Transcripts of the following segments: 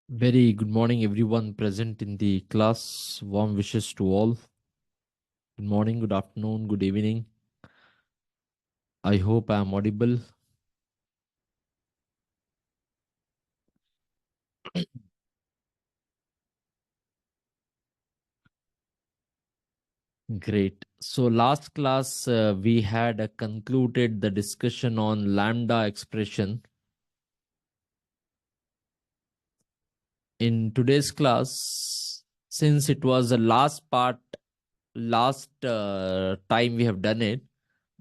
Very good morning, everyone present in the class. Warm wishes to all. Good morning, good afternoon, good evening. I hope I am audible. Great. So, last class we had concluded the discussion on lambda expression. In today's class, since it was the last part, last time we have done it,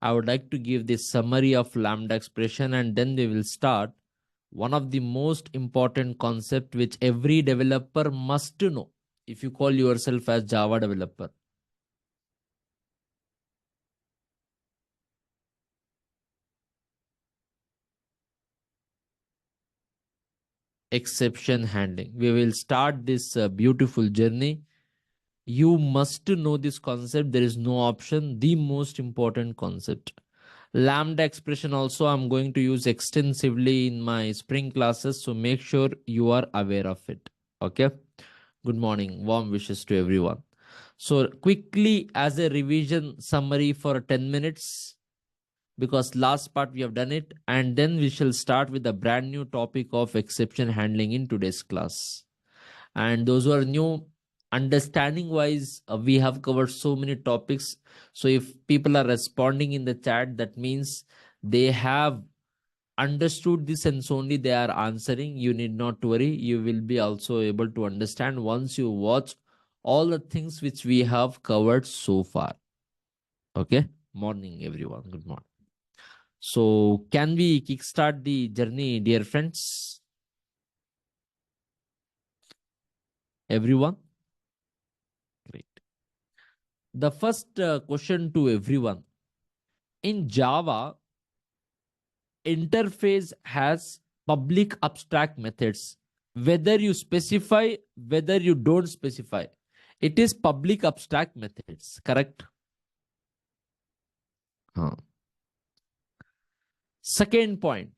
I would like to give the summary of lambda expression and then we will start one of the most important concept which every developer must know if you call yourself as Java developer. Exception handling. We will start this beautiful journey. You must know this concept. There is no option. The most important concept. Lambda expression also I'm going to use extensively in my spring classes. So make sure you are aware of it. Okay. Good morning. Warm wishes to everyone. So quickly as a revision summary for 10 minutes because last part we have done it and then we shall start with a brand new topic of exception handling in today's class. And those who are new, understanding wise, we have covered so many topics. So if people are responding in the chat, that means they have understood this and so only they are answering. You need not worry. You will be also able to understand once you watch all the things which we have covered so far. Okay. Morning, everyone. Good morning. So, can we kickstart the journey, dear friends? Everyone? Great. The first question to everyone. In Java, interface has public abstract methods. Whether you specify, whether you don't specify, it is public abstract methods, correct? Huh. Second point,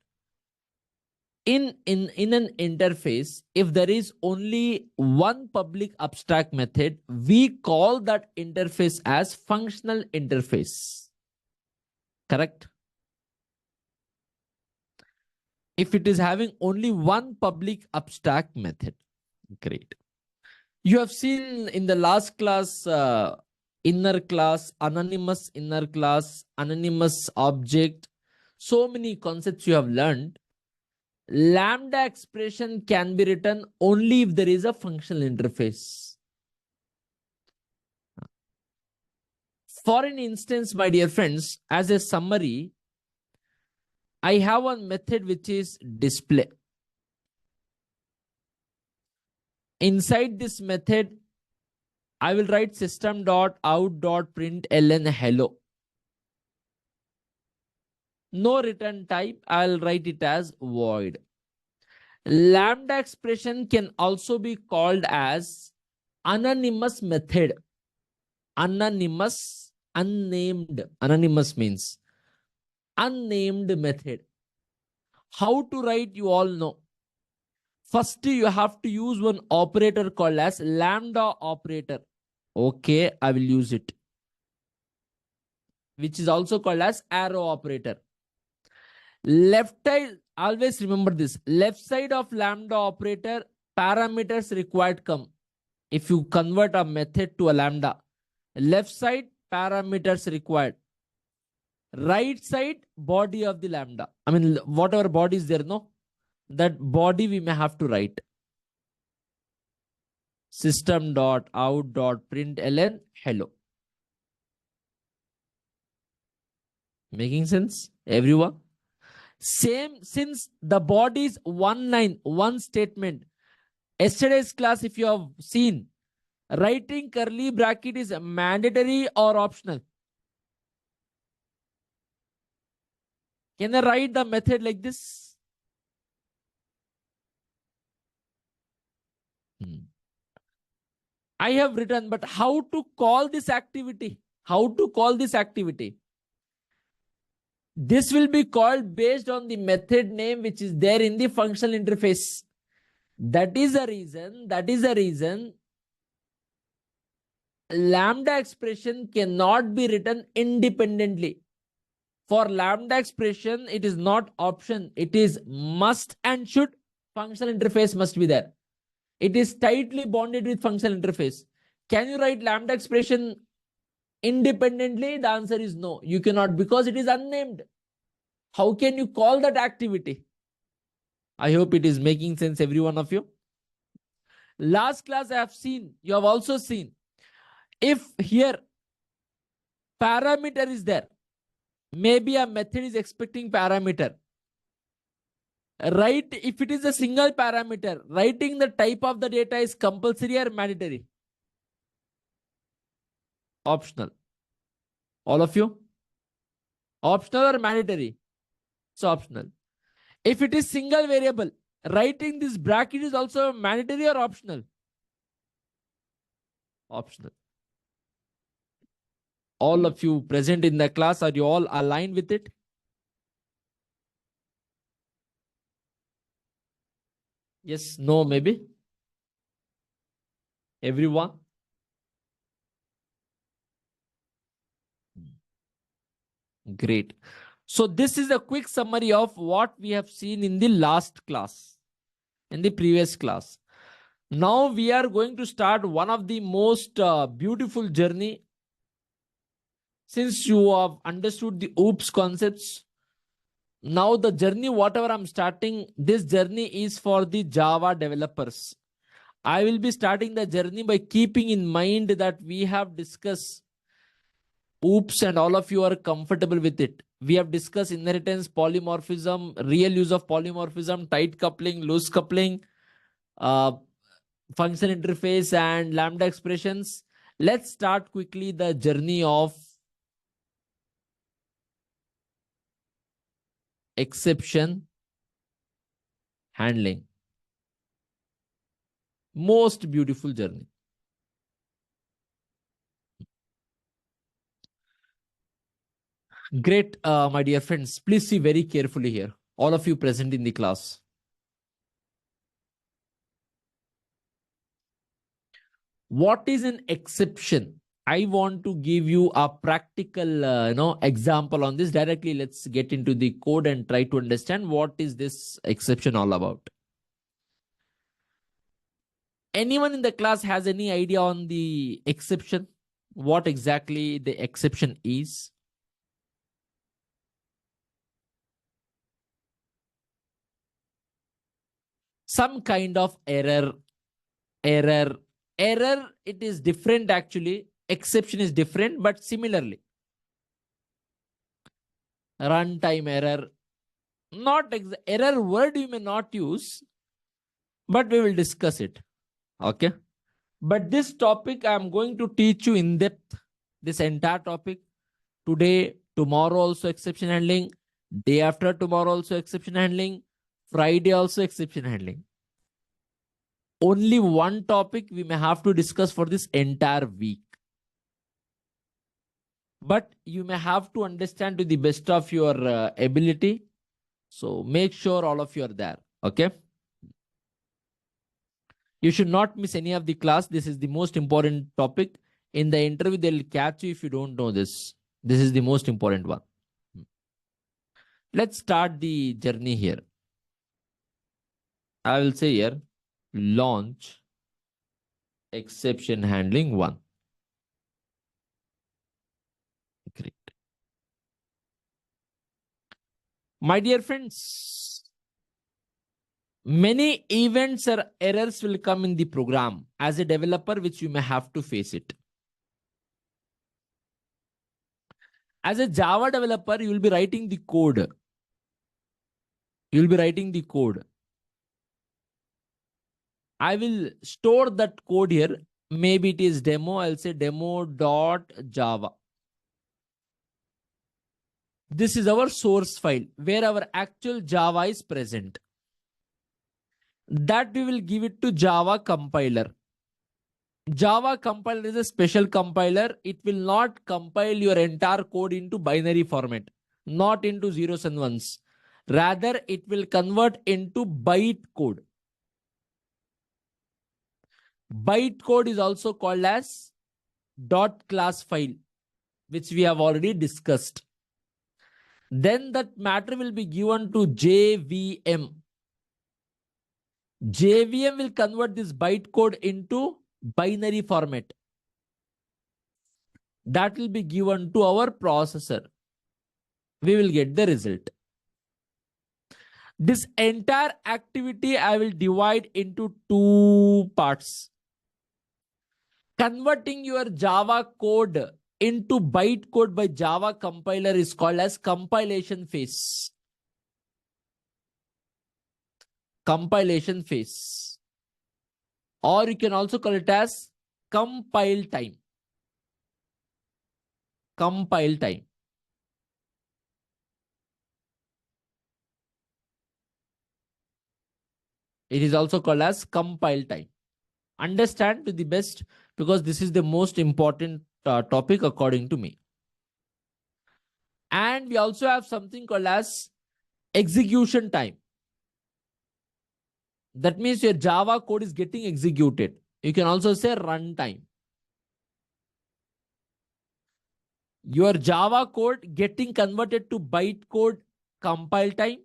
in an interface, if there is only one public abstract method, we call that interface as functional interface, correct? If it is having only one public abstract method. Great. You have seen in the last class, inner class, anonymous object, so many concepts you have learned. Lambda expression can be written only if there is a functional interface. For an instance, my dear friends, as a summary, I have one method which is display. Inside this method, I will write system.out.println hello. No return type, I'll write it as void. Lambda expression can also be called as anonymous method. Anonymous, unnamed. Anonymous means unnamed method. How to write, you all know. First, you have to use one operator called as lambda operator. Okay, I will use it. Which is also called as arrow operator. Left side, always remember this. Left side of lambda operator, parameters required come. If you convert a method to a lambda, left side, parameters required. Right side, body of the lambda. I mean, whatever body is there, no? That body we may have to write. System.out.println hello. Making sense, everyone? Same, since the body is one line, one statement. Yesterday's class, if you have seen, writing curly bracket is mandatory or optional? Can I write the method like this? I have written, but how to call this activity? How to call this activity? This will be called based on the method name which is there in the functional interface. That is the reason lambda expression cannot be written independently. For lambda expression, it is not option. It is must and should. Functional interface must be there. It is tightly bonded with functional interface. Can you write lambda expression independently? The answer is no. You cannot, because it is unnamed. How can you call that activity? I hope it is making sense, every one of you. Last class I have seen, you have also seen, if here parameter is there, maybe a method is expecting parameter. Right, if it is a single parameter, writing the type of the data is compulsory or mandatory? Optional. All of you? Optional or mandatory? It's optional. If it is single variable, writing this bracket is also mandatory or optional? Optional. All of you present in the class, are you all aligned with it? Yes, no, maybe? Everyone? Great. So this is a quick summary of what we have seen in the last class, in the previous class. Now we are going to start one of the most beautiful journey. Since you have understood the OOPS concepts, now the journey, whatever I'm starting, this journey is for the Java developers. I will be starting the journey by keeping in mind that we have discussed OOPS and all of you are comfortable with it. We have discussed inheritance, polymorphism, real use of polymorphism, tight coupling, loose coupling, function interface and lambda expressions. Let's start quickly the journey of exception handling. Most beautiful journey. Great, my dear friends. Please see very carefully here. All of you present in the class. What is an exception? I want to give you a practical example on this. Directly, let's get into the code and try to understand what is this exception all about. Anyone in the class has any idea on the exception? What exactly the exception is? Some kind of error. It is different actually. Exception is different, but similarly. Runtime error. Not error word you may not use, but we will discuss it. Okay. But this topic, I'm going to teach you in depth, this entire topic. Today, tomorrow also exception handling. Day after tomorrow also exception handling. Friday also exception handling. Only one topic we may have to discuss for this entire week. But you may have to understand to the best of your ability. So make sure all of you are there. Okay. You should not miss any of the class. This is the most important topic. In the interview, they'll catch you if you don't know this. This is the most important one. Let's start the journey here. I will say here, launch exception handling 1. Great. My dear friends, many events or errors will come in the program as a developer, which you may have to face it. As a Java developer, you will be writing the code. You will be writing the code. I will store that code here. Maybe it is demo. I'll say demo.java. This is our source file where our actual Java is present. That we will give it to Java compiler. Java compiler is a special compiler. It will not compile your entire code into binary format, not into zeros and ones. Rather, it will convert into byte code. Bytecode is also called as dot class file, which we have already discussed. Then that matter will be given to JVM. JVM will convert this bytecode into binary format. That will be given to our processor. We will get the result. This entire activity I will divide into two parts. Converting your Java code into bytecode by Java compiler is called as compilation phase. Compilation phase. Or you can also call it as compile time. Compile time. It is also called as compile time. Understand to the best, because this is the most important topic according to me. And we also have something called as execution time. That means your Java code is getting executed. You can also say runtime. Your Java code getting converted to bytecode, compile time.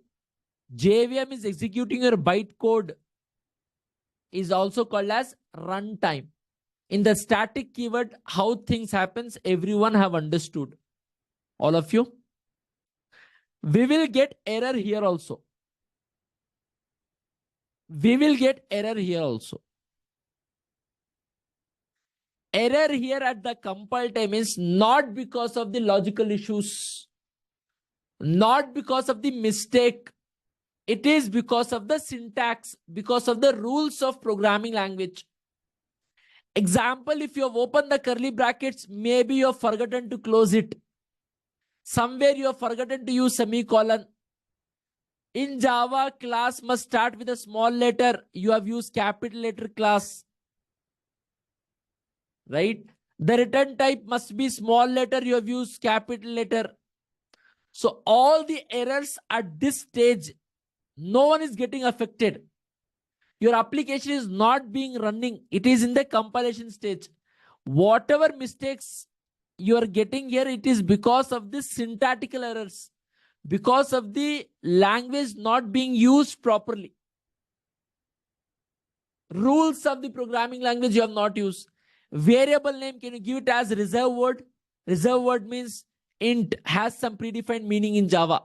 JVM is executing your bytecode, is also called as runtime. In the static keyword, how things happens, everyone have understood. All of you. We will get error here also. We will get error here also. Error here at the compile time is not because of the logical issues, not because of the mistake. It is because of the syntax, because of the rules of programming language. Example, if you have opened the curly brackets, maybe you have forgotten to close it. Somewhere you have forgotten to use semicolon. In Java, class must start with a small letter. You have used capital letter class. Right? The return type must be small letter. You have used capital letter. So all the errors at this stage, no one is getting affected. Your application is not being running. It is in the compilation stage. Whatever mistakes you are getting here, it is because of the syntactical errors, because of the language not being used properly. Rules of the programming language you have not used. Variable name, can you give it as reserve word? Reserve word means int has some predefined meaning in Java.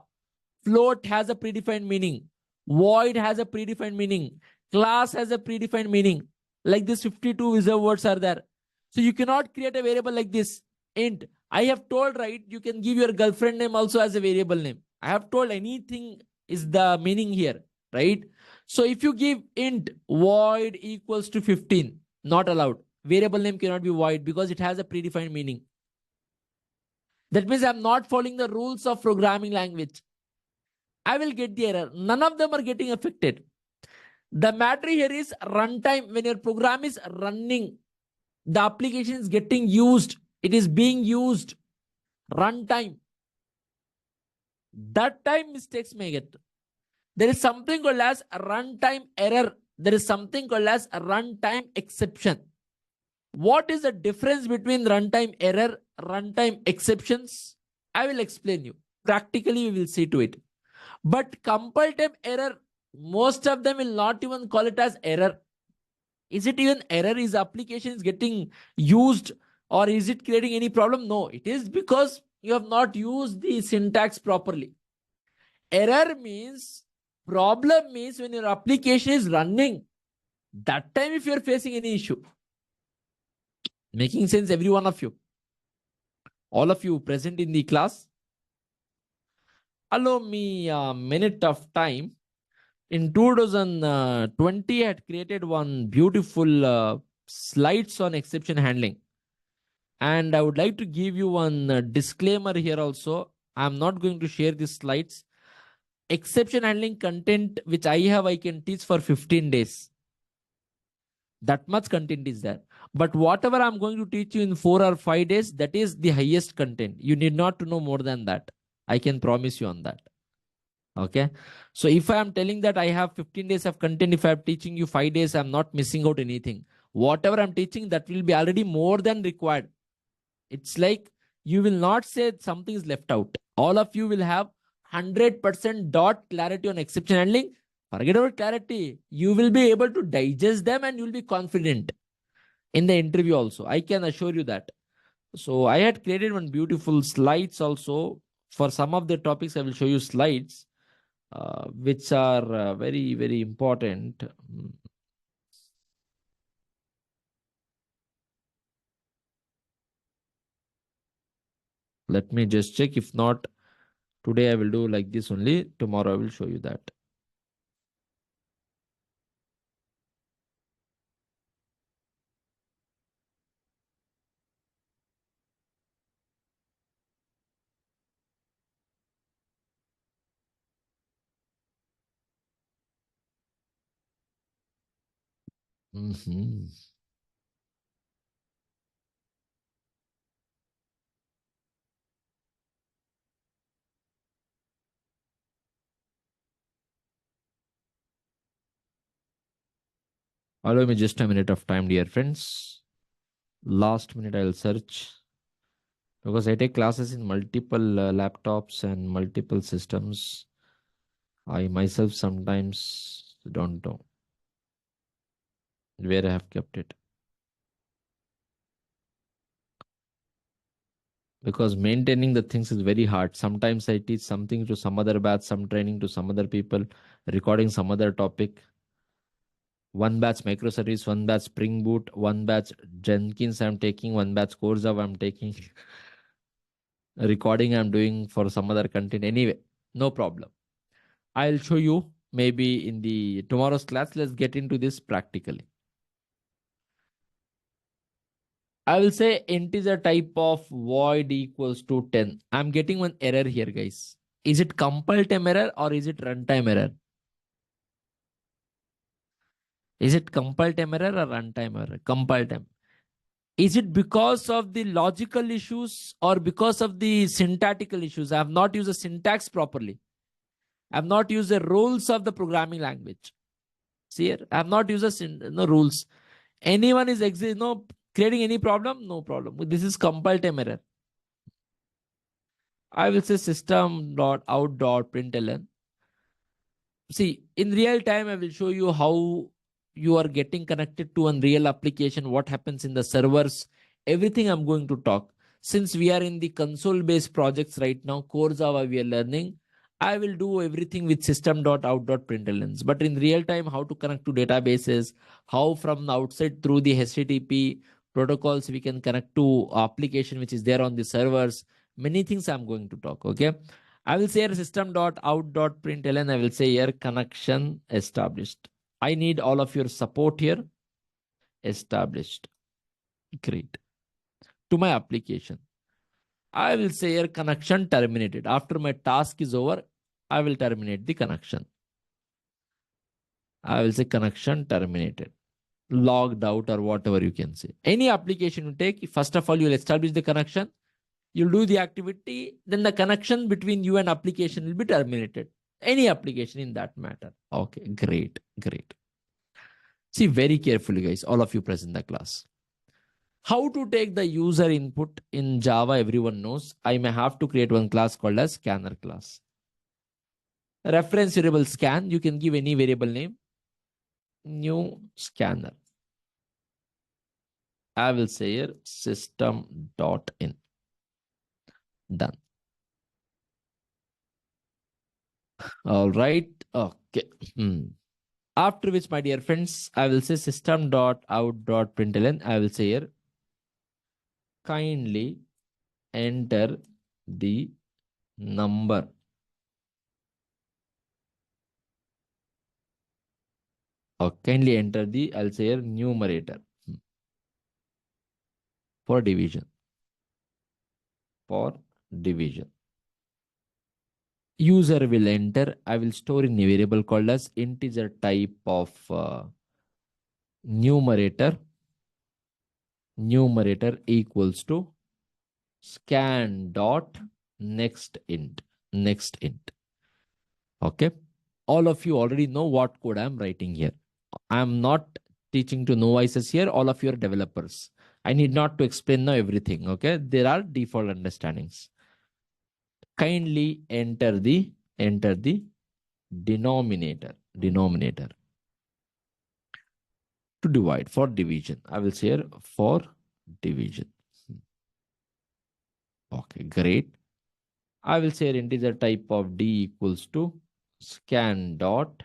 Float has a predefined meaning. Void has a predefined meaning. Class has a predefined meaning. Like this 52 reserve words are there. So you cannot create a variable like this. Int. I have told, right, you can give your girlfriend name also as a variable name. I have told anything is the meaning here, right? So if you give int void equals to 15, not allowed. Variable name cannot be void because it has a predefined meaning. That means I'm not following the rules of programming language. I will get the error. None of them are getting affected. The matter here is runtime. When your program is running, the application is getting used. It is being used. Runtime. That time mistakes may get. There is something called as a runtime error. There is something called as a runtime exception. What is the difference between runtime error, runtime exceptions? I will explain you. Practically, we will see to it. But compile time error, most of them will not even call it as error. Is it even error? Is the application is getting used, or is it creating any problem? No, it is because you have not used the syntax properly. Error means, problem means when your application is running, that time if you're facing any issue. Making sense, every one of you? All of you present in the class? Allow me a minute of time. In 2020, I had created one beautiful slides on exception handling. And I would like to give you one disclaimer here also. I'm not going to share these slides. Exception handling content which I have, I can teach for 15 days. That much content is there. But whatever I'm going to teach you in 4 or 5 days, that is the highest content. You need not to know more than that. I can promise you on that. Okay. So if I am telling that I have 15 days of content, if I'm teaching you 5 days, I'm not missing out anything. Whatever I'm teaching, that will be already more than required. It's like you will not say something is left out. All of you will have 100% dot clarity on exception handling. Forget about clarity. You will be able to digest them and you will be confident in the interview also. I can assure you that. So I had created one beautiful slides also. For some of the topics, I will show you slides which are very, very important. Let me just check. If not, today I will do like this only. Tomorrow I will show you that. Mhm. Allow me just a minute of time, dear friends. Last minute I'll search because I take classes in multiple laptops and multiple systems. I myself sometimes don't know where I have kept it. Because maintaining the things is very hard. Sometimes I teach something to some other batch, some training to some other people, recording some other topic. One batch microservice, one batch Spring Boot, one batch Jenkins I'm taking, one batch Core Java I'm taking. Recording I'm doing for some other content. Anyway, no problem. I'll show you maybe in the tomorrow's class. Let's get into this practically. I will say integer type of void equals to 10. I'm getting one error here, guys. Is it compile time error or is it runtime error? Is it compile time error or runtime error? Compile time. Is it because of the logical issues or because of the syntactical issues? I have not used the syntax properly. I have not used the rules of the programming language. See here, I have not used the rules. Anyone is creating any problem? No problem. This is compile time error. I will say system.out.println. See, in real time, I will show you how you are getting connected to a real application, what happens in the servers, everything I'm going to talk. Since we are in the console-based projects right now, core Java we are learning, I will do everything with system.out.println. But in real time, how to connect to databases, how from the outside through the HTTP protocols we can connect to application which is there on the servers. Many things I'm going to talk. Okay. I will say here system.out.println. I will say here connection established. I need all of your support here. Established. Great. To my application. I will say here connection terminated. After my task is over, I will terminate the connection. I will say connection terminated. Logged out or whatever you can say. Any application you take, first of all, you'll establish the connection. You'll do the activity, then the connection between you and application will be terminated. Any application in that matter. Okay, great, great. See very carefully, guys, all of you present in the class. How to take the user input in Java, everyone knows. I may have to create one class called as scanner class. Reference variable scan, you can give any variable name. New scanner. I will say here system.in. Done. All right. Okay. After which, my dear friends, I will say system.out.println. I will say here, kindly enter the number. Or kindly enter the, I'll say here, numerator for division. For division. User will enter. I will store in a variable called as integer type of numerator. Numerator equals to scan dot next int. Next int. Okay. All of you already know what code I'm writing here. I'm not teaching to novices here. All of you are developers. I need not to explain now everything. Okay. There are default understandings. Kindly enter the denominator to divide for division. I will say here for division. Okay, great. I will say integer type of d equals to scan dot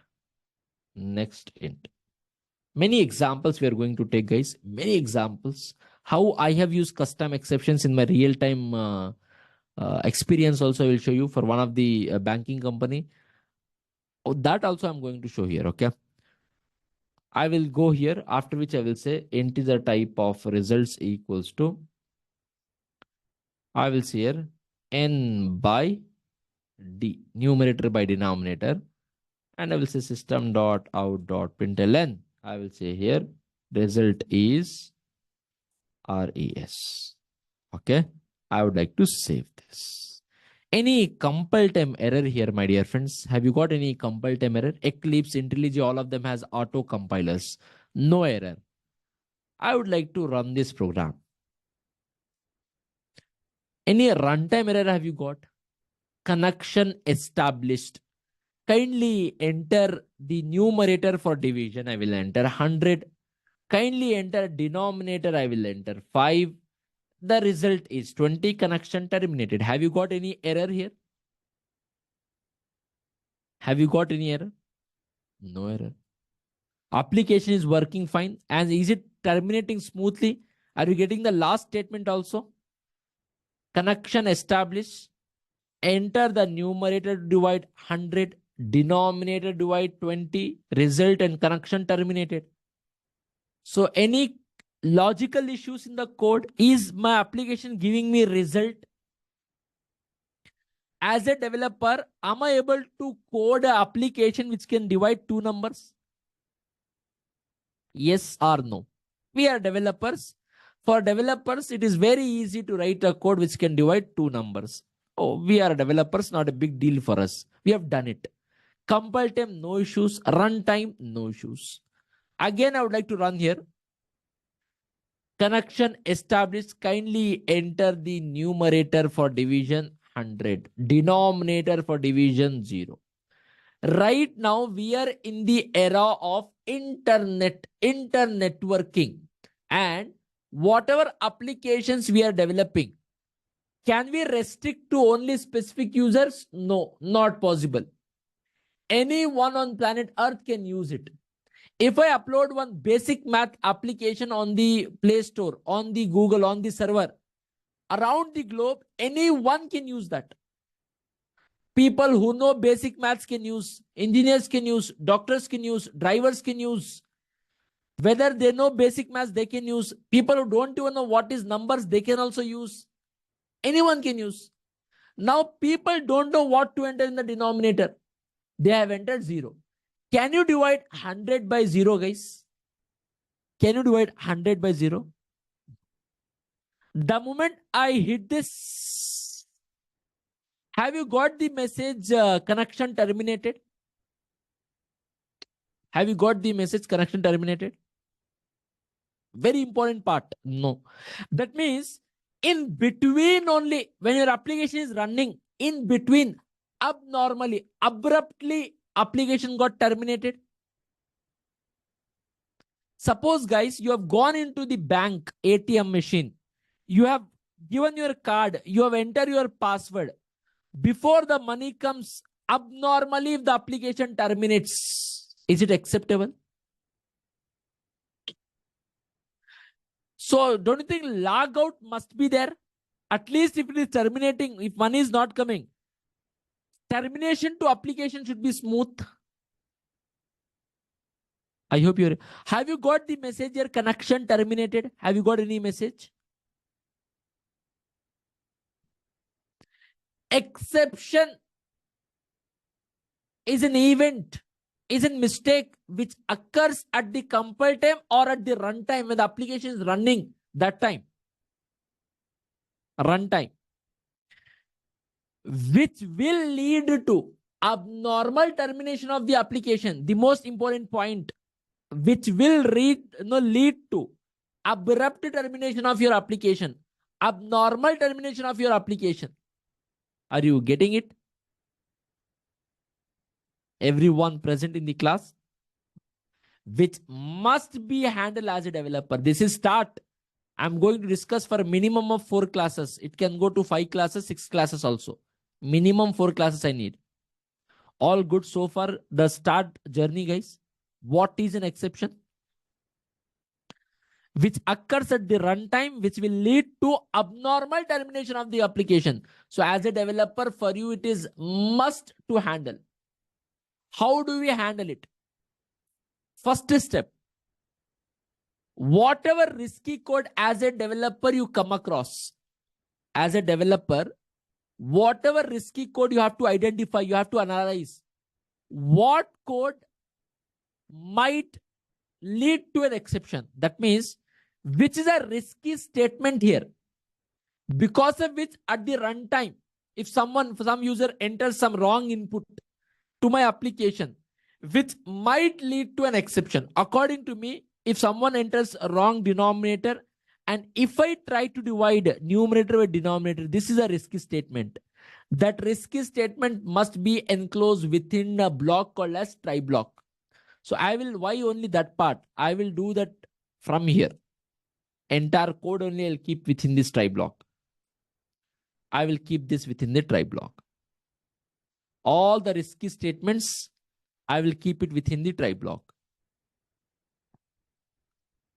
next int. Many examples we are going to take, guys. Many examples. How I have used custom exceptions in my real-time experience also I will show you for one of the banking company. Oh, that also I'm going to show here. Okay. I will go here, after which I will say integer type of results equals to, I will say here n by d, numerator by denominator, and I will say system dot out dot println. I will say here result is res. Okay. I would like to save this. Any compile time error here, my dear friends? Have you got any compile time error? Eclipse, IntelliJ, all of them has auto compilers. No error. I would like to run this program. Any runtime error have you got? Connection established. Kindly enter the numerator for division. I will enter 100. Kindly enter denominator. I will enter 5. The result is 20. Connection terminated. Have you got any error here? Have you got any error? No error. Application is working fine. And is it terminating smoothly? Are you getting the last statement also? Connection established. Enter the numerator to divide 100. Denominator divide 20. Result and connection terminated. So any logical issues in the code? Is my application giving me result? As a developer, am I able to code an application which can divide two numbers? Yes or no? We are developers. For developers, it is very easy to write a code which can divide two numbers. Oh, we are developers, not a big deal for us. We have done it. Compile time, no issues. Run time, no issues. Again, I would like to run here. Connection established. Kindly enter the numerator for division 100. Denominator for division 0. Right now, we are in the era of internetworking. And whatever applications we are developing, can we restrict to only specific users? No, not possible. Anyone on planet Earth can use it. If I upload one basic math application on the Play Store, on the Google, on the server, around the globe, anyone can use that. People who know basic maths can use, engineers can use, doctors can use, drivers can use. Whether they know basic maths, they can use. People who don't even know what is numbers, they can also use. Anyone can use. Now people don't know what to enter in the denominator. They have entered 0. Can you divide 100 by 0, guys? Can you divide 100 by 0? The moment I hit this, have you got the message connection terminated? Have you got the message connection terminated? Very important part. No. That means in between only, when your application is running, in between, abnormally, abruptly, application got terminated. Suppose, guys, you have gone into the bank ATM machine. You have given your card. You have entered your password. Before the money comes, abnormally, if the application terminates, is it acceptable? So don't you think log out must be there? At least if it is terminating, if money is not coming, termination to application should be smooth. I hope you're. Have you got the message here? Connection terminated. Have you got any message? Exception is an event, is a mistake which occurs at the compile time or at the runtime when the application is running. That time, runtime, which will lead to abnormal termination of the application. The most important point, which will lead to abrupt termination of your application, abnormal termination of your application. Are you getting it? Everyone present in the class? Which must be handled as a developer. This is start. I'm going to discuss for a minimum of 4 classes. It can go to 5 classes, 6 classes also. Minimum 4 classes I need. All good so far, the start journey, guys. What is an exception? Which occurs at the runtime, which will lead to abnormal termination of the application. So as a developer, for you, it is must to handle. How do we handle it? First step, whatever risky code as a developer you come across, as a developer, whatever risky code you have to identify, you have to analyze what code might lead to an exception. That means, which is a risky statement here, because of which at the runtime, if some user enters some wrong input to my application, which might lead to an exception. According to me, if someone enters a wrong denominator, and if I try to divide numerator by denominator, this is a risky statement. That risky statement must be enclosed within a block called as try block. So why only that part? I will do that from here. Entire code only I'll keep within this try block. I will keep this within the try block. All the risky statements, I will keep it within the try block.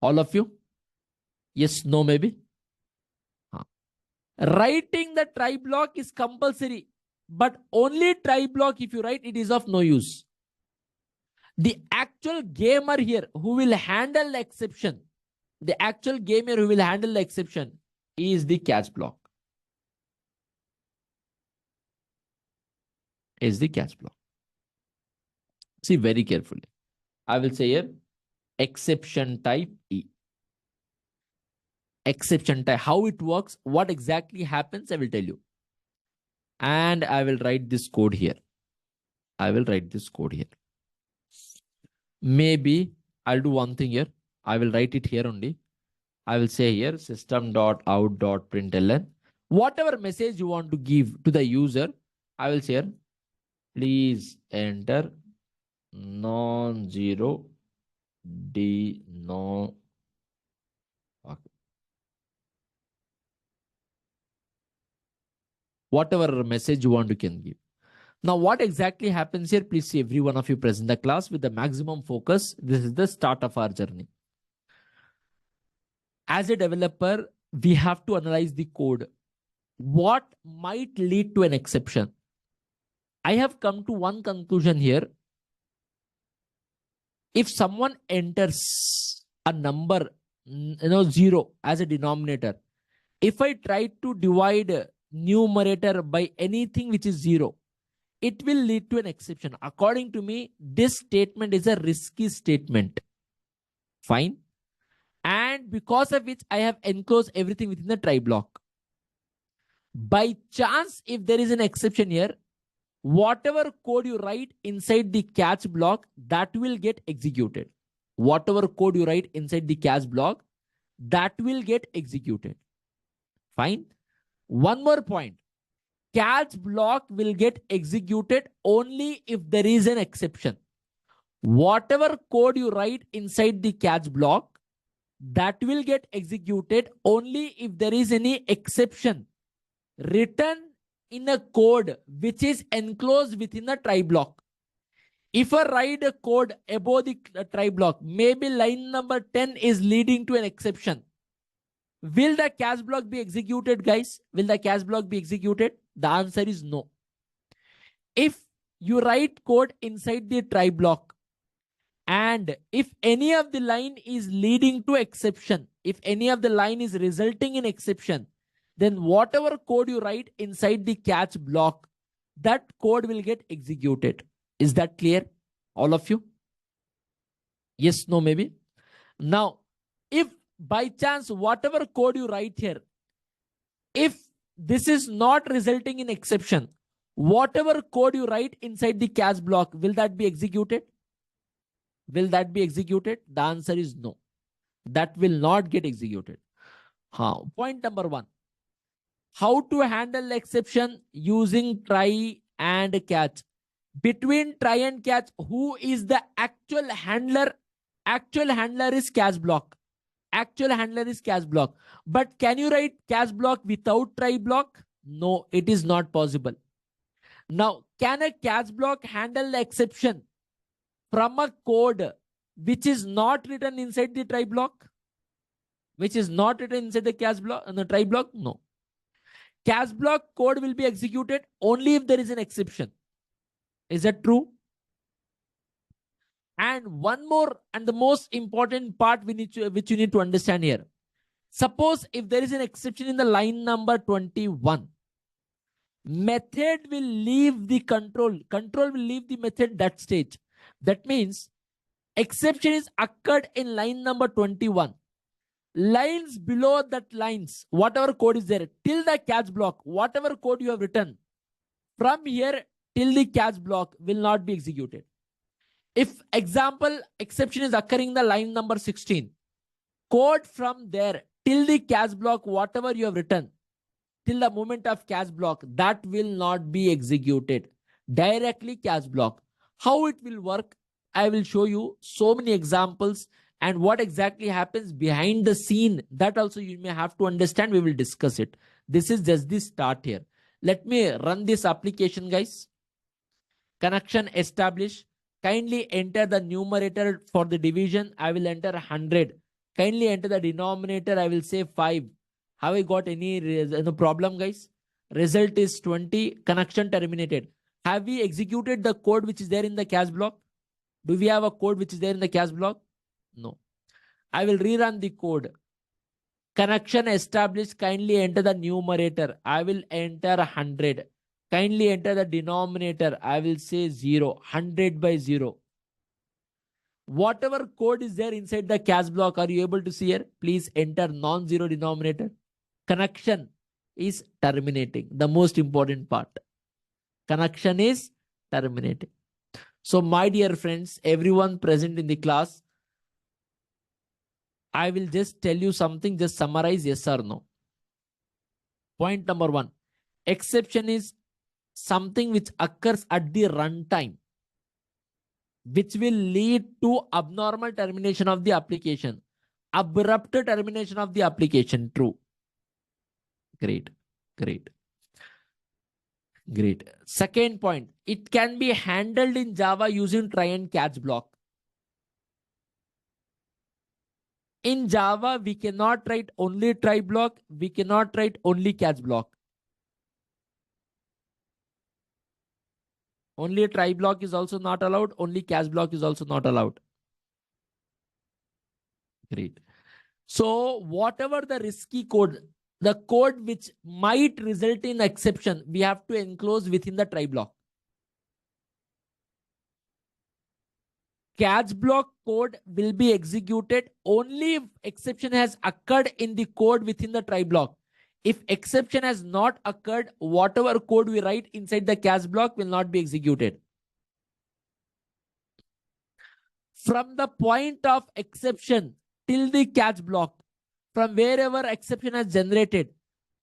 All of you? Yes, no, maybe? Writing the try block is compulsory, but only try block if you write, it is of no use. The actual gamer here who will handle the exception, the actual gamer who will handle the exception is the catch block. Is the catch block. See very carefully. I will say here, exception type E. Exception type, how it works, what exactly happens, I will tell you. And I will write this code here. I will write this code here. Maybe I'll do one thing here. I will write it here only. I will say here system.out.println. Whatever message you want to give to the user, I will say here, please enter non-zero no. Okay. Whatever message you want, you can give. Now, what exactly happens here? Please see every one of you present the class with the maximum focus. This is the start of our journey. As a developer, we have to analyze the code. What might lead to an exception? I have come to one conclusion here. If someone enters a number, 0 as a denominator, if I try to divide numerator by anything which is 0, it will lead to an exception. According to me, this statement is a risky statement. Fine. And because of which I have enclosed everything within the try block. By chance, if there is an exception here, whatever code you write inside the catch block, that will get executed. Whatever code you write inside the catch block, that will get executed. Fine. One more point. Catch block will get executed only if there is an exception. Whatever code you write inside the catch block, that will get executed only if there is any exception written in a code which is enclosed within the try block. If I write a code above the try block, maybe line number 10 is leading to an exception. Will the catch block be executed, guys? Will the catch block be executed? The answer is no. If you write code inside the try block, and if any of the line is leading to exception, if any of the line is resulting in exception, then whatever code you write inside the catch block, that code will get executed. Is that clear? All of you? Yes, no, maybe? Now, if by chance, whatever code you write here, if this is not resulting in exception, whatever code you write inside the catch block, will that be executed? Will that be executed? The answer is no. That will not get executed. Point number 1. How to handle exception using try and catch. Between try and catch, who is the actual handler? Actual handler is catch block. Actual handler is catch block. But can you write catch block without try block? No, it is not possible. Now, can a catch block handle the exception from a code which is not written inside the try block? Which is not written inside the catch block and the try block? No. Catch block code will be executed only if there is an exception. Is that true? And one more and the most important part which you need to understand here. Suppose if there is an exception in the line number 21, method will leave the control. Control will leave the method that stage. That means exception is occurred in line number 21. Lines below that lines, whatever code is there, till the catch block, whatever code you have written, from here till the catch block will not be executed. If example exception is occurring in the line number 16, code from there till the catch block, whatever you have written, till the moment of catch block, that will not be executed. Directly catch block. How it will work, I will show you so many examples, and what exactly happens behind the scene, that also you may have to understand. We will discuss it. This is just the start here. Let me run this application, guys. Connection established. Kindly enter the numerator for the division. I will enter 100. Kindly enter the denominator. I will say 5. Have I got any no problem, guys? Result is 20. Connection terminated. Have we executed the code which is there in the catch block? Do we have a code which is there in the catch block? No. I will rerun the code. Connection established. Kindly enter the numerator. I will enter 100. Kindly enter the denominator. I will say 0. 100 by 0. Whatever code is there inside the catch block, are you able to see here? Please enter non-zero denominator. Connection is terminating. The most important part. Connection is terminating. So my dear friends, everyone present in the class, I will just tell you something, just summarize yes or no. Point number 1. Exception is something which occurs at the runtime, which will lead to abnormal termination of the application. Abrupt termination of the application. True. Great. Great. Great. Second point. It can be handled in Java using try and catch block. In Java, we cannot write only try block. We cannot write only catch block. Only try block is also not allowed. Only catch block is also not allowed. Great. So whatever the risky code, the code which might result in exception, we have to enclose within the try block. Catch block code will be executed only if exception has occurred in the code within the try block. If exception has not occurred, whatever code we write inside the catch block will not be executed. From the point of exception till the catch block, from wherever exception has generated,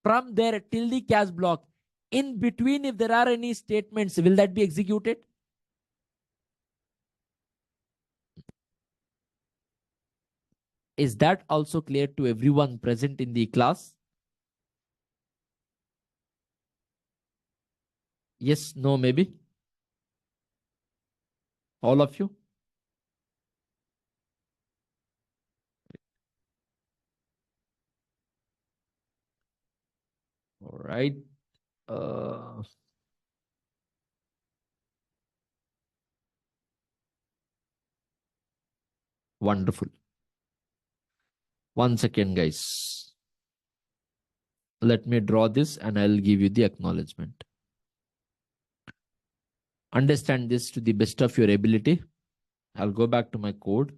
from there till the catch block, in between if there are any statements, will that be executed? Is that also clear to everyone present in the class? Yes, no, maybe? All of you? All right. Wonderful. 1 second, guys. Let me draw this and I'll give you the acknowledgement. Understand this to the best of your ability. I'll go back to my code.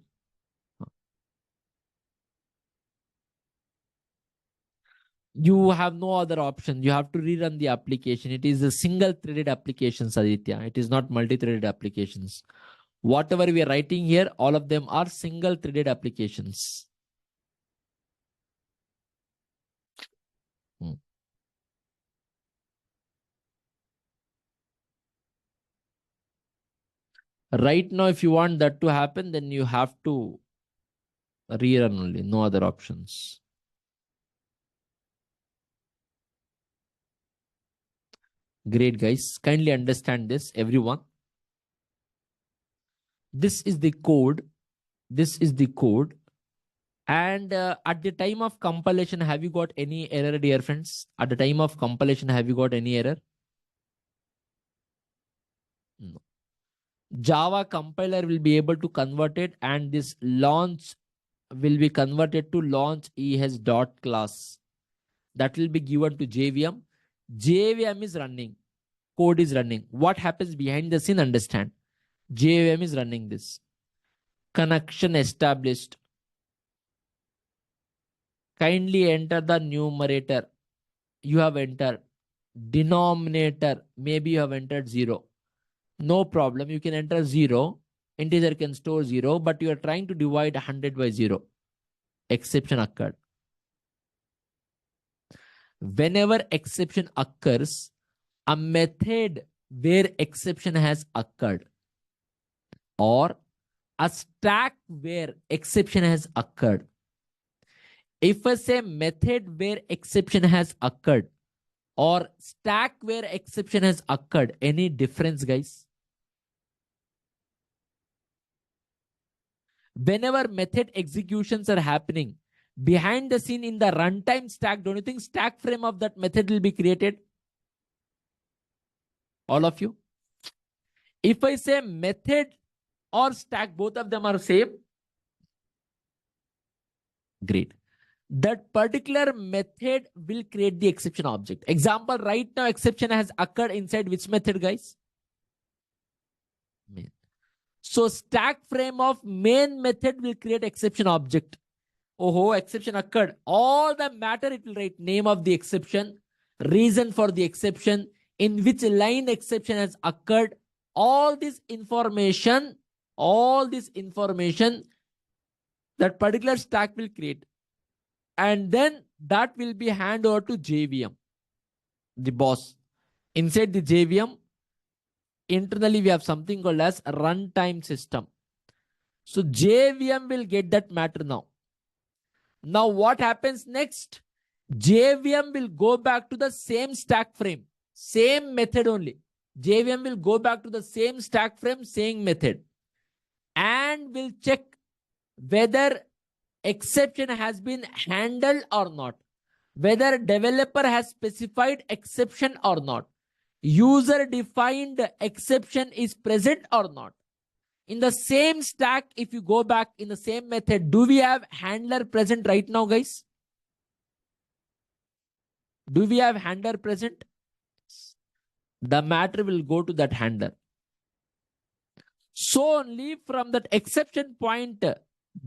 You have no other option. You have to rerun the application. It is a single threaded application, Aditya. It is not multi-threaded applications. Whatever we are writing here, all of them are single threaded applications. Right now, if you want that to happen, then you have to rerun only, no other options. Great, guys. Kindly understand this, everyone. This is the code. This is the code. And at the time of compilation, have you got any error, dear friends? At the time of compilation, have you got any error? No. Java compiler will be able to convert it, and this launch will be converted to launch ES dot class. That will be given to JVM. JVM is running. Code is running. What happens behind the scene? Understand. JVM is running this. Connection established. Kindly enter the numerator. You have entered. Denominator. Maybe you have entered 0. No problem. You can enter 0. Integer can store 0, but you are trying to divide 100 by 0. Exception occurred. Whenever exception occurs, a method where exception has occurred, or a stack where exception has occurred. If I say method where exception has occurred or stack where exception has occurred, any difference, guys? Whenever method executions are happening, behind the scene in the runtime stack, don't you think stack frame of that method will be created? All of you? If I say method or stack, both of them are same. Great. That particular method will create the exception object. Example, right now exception has occurred inside which method, guys? Main. So stack frame of main method will create exception object. Oh, exception occurred. All the matter it will write name of the exception, reason for the exception, in which line exception has occurred. All this information, that particular stack will create. And then that will be handed over to JVM, the boss. Inside the JVM, internally we have something called as runtime system. So JVM will get that matter now. Now what happens next? JVM will go back to the same stack frame, same method only. JVM will go back to the same stack frame, same method, and will check whether exception has been handled or not, whether developer has specified exception or not, user defined exception is present or not. In the same stack, if you go back in the same method, do we have handler present right now, guys? Do we have handler present? The matter will go to that handler. So only from that exception point,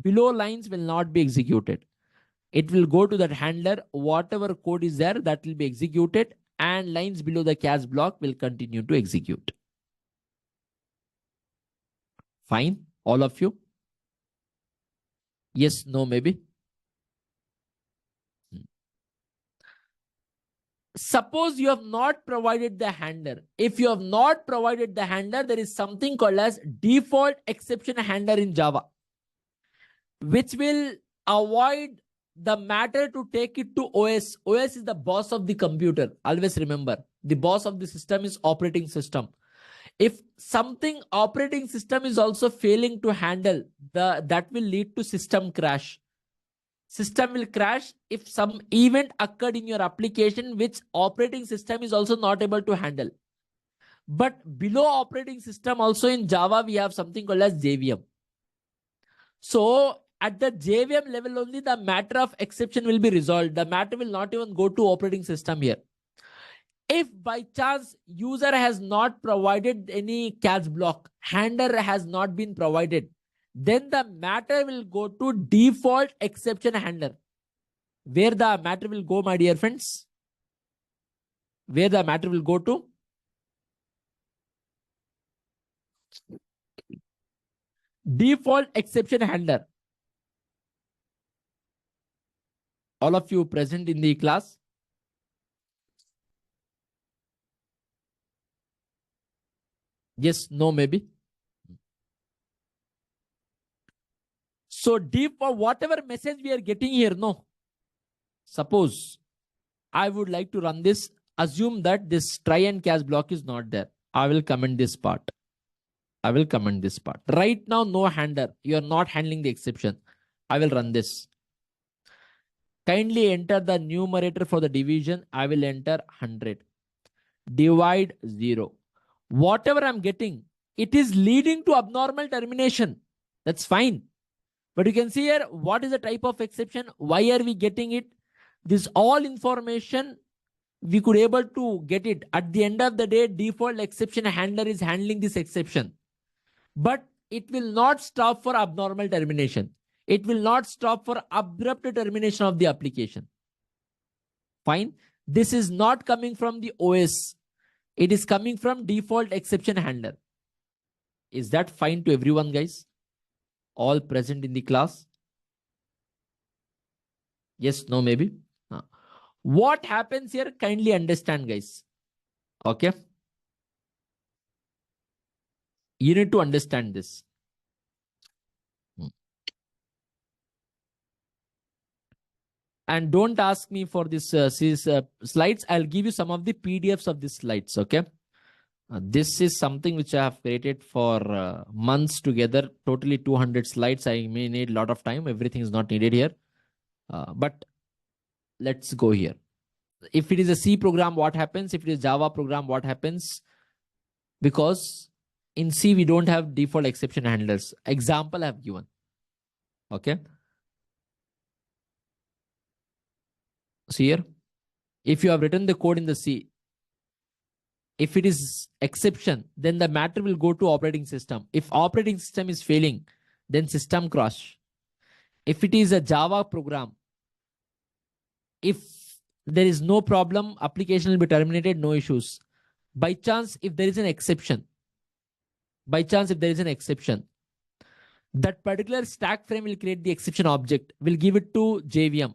below lines will not be executed. It will go to that handler. Whatever code is there, that will be executed, and lines below the catch block will continue to execute. Fine, all of you? Yes, no, maybe? Suppose you have not provided the handler. If you have not provided the handler, there is something called as default exception handler in Java, which will avoid the matter to take it to OS. OS is the boss of the computer. Always remember, the boss of the system is operating system. If something operating system is also failing to handle, that will lead to system crash. System will crash if some event occurred in your application which operating system is also not able to handle. But below operating system also in Java, we have something called as JVM. So at the JVM level only, the matter of exception will be resolved. The matter will not even go to operating system here. If by chance user has not provided any catch block, handler has not been provided, then the matter will go to default exception handler. Where the matter will go, my dear friends? Where the matter will go to? Default exception handler. All of you present in the class? Yes, no, maybe. So default, whatever message we are getting here, no. Suppose I would like to run this. Assume that this try and catch block is not there. I will comment this part. I will comment this part. Right now, no handler. You are not handling the exception. I will run this. Kindly enter the numerator for the division. I will enter 100. Divide 0. Whatever I'm getting, it is leading to abnormal termination. That's fine. But you can see here, what is the type of exception? Why are we getting it? This all information, we could able to get it. At the end of the day, default exception handler is handling this exception. But it will not stop for abnormal termination. It will not stop for abrupt termination of the application. Fine. This is not coming from the OS. It is coming from default exception handler. Is that fine to everyone, guys? All present in the class? Yes, no, maybe. What happens here? Kindly understand, guys. Okay. You need to understand this. And don't ask me for this slides. I'll give you some of the PDFs of these slides. Okay. This is something which I have created for months together. Totally 200 slides. I may need a lot of time. Everything is not needed here. But let's go here. If it is a C program, what happens? If it is Java program, what happens? Because in C, we don't have default exception handlers. Example I have given. Okay. See here. If you have written the code in the C, if it is exception, then the matter will go to operating system. If operating system is failing, then system crash. If it is a Java program, if there is no problem, application will be terminated, no issues. By chance, if there is an exception, that particular stack frame will create the exception object, will give it to JVM.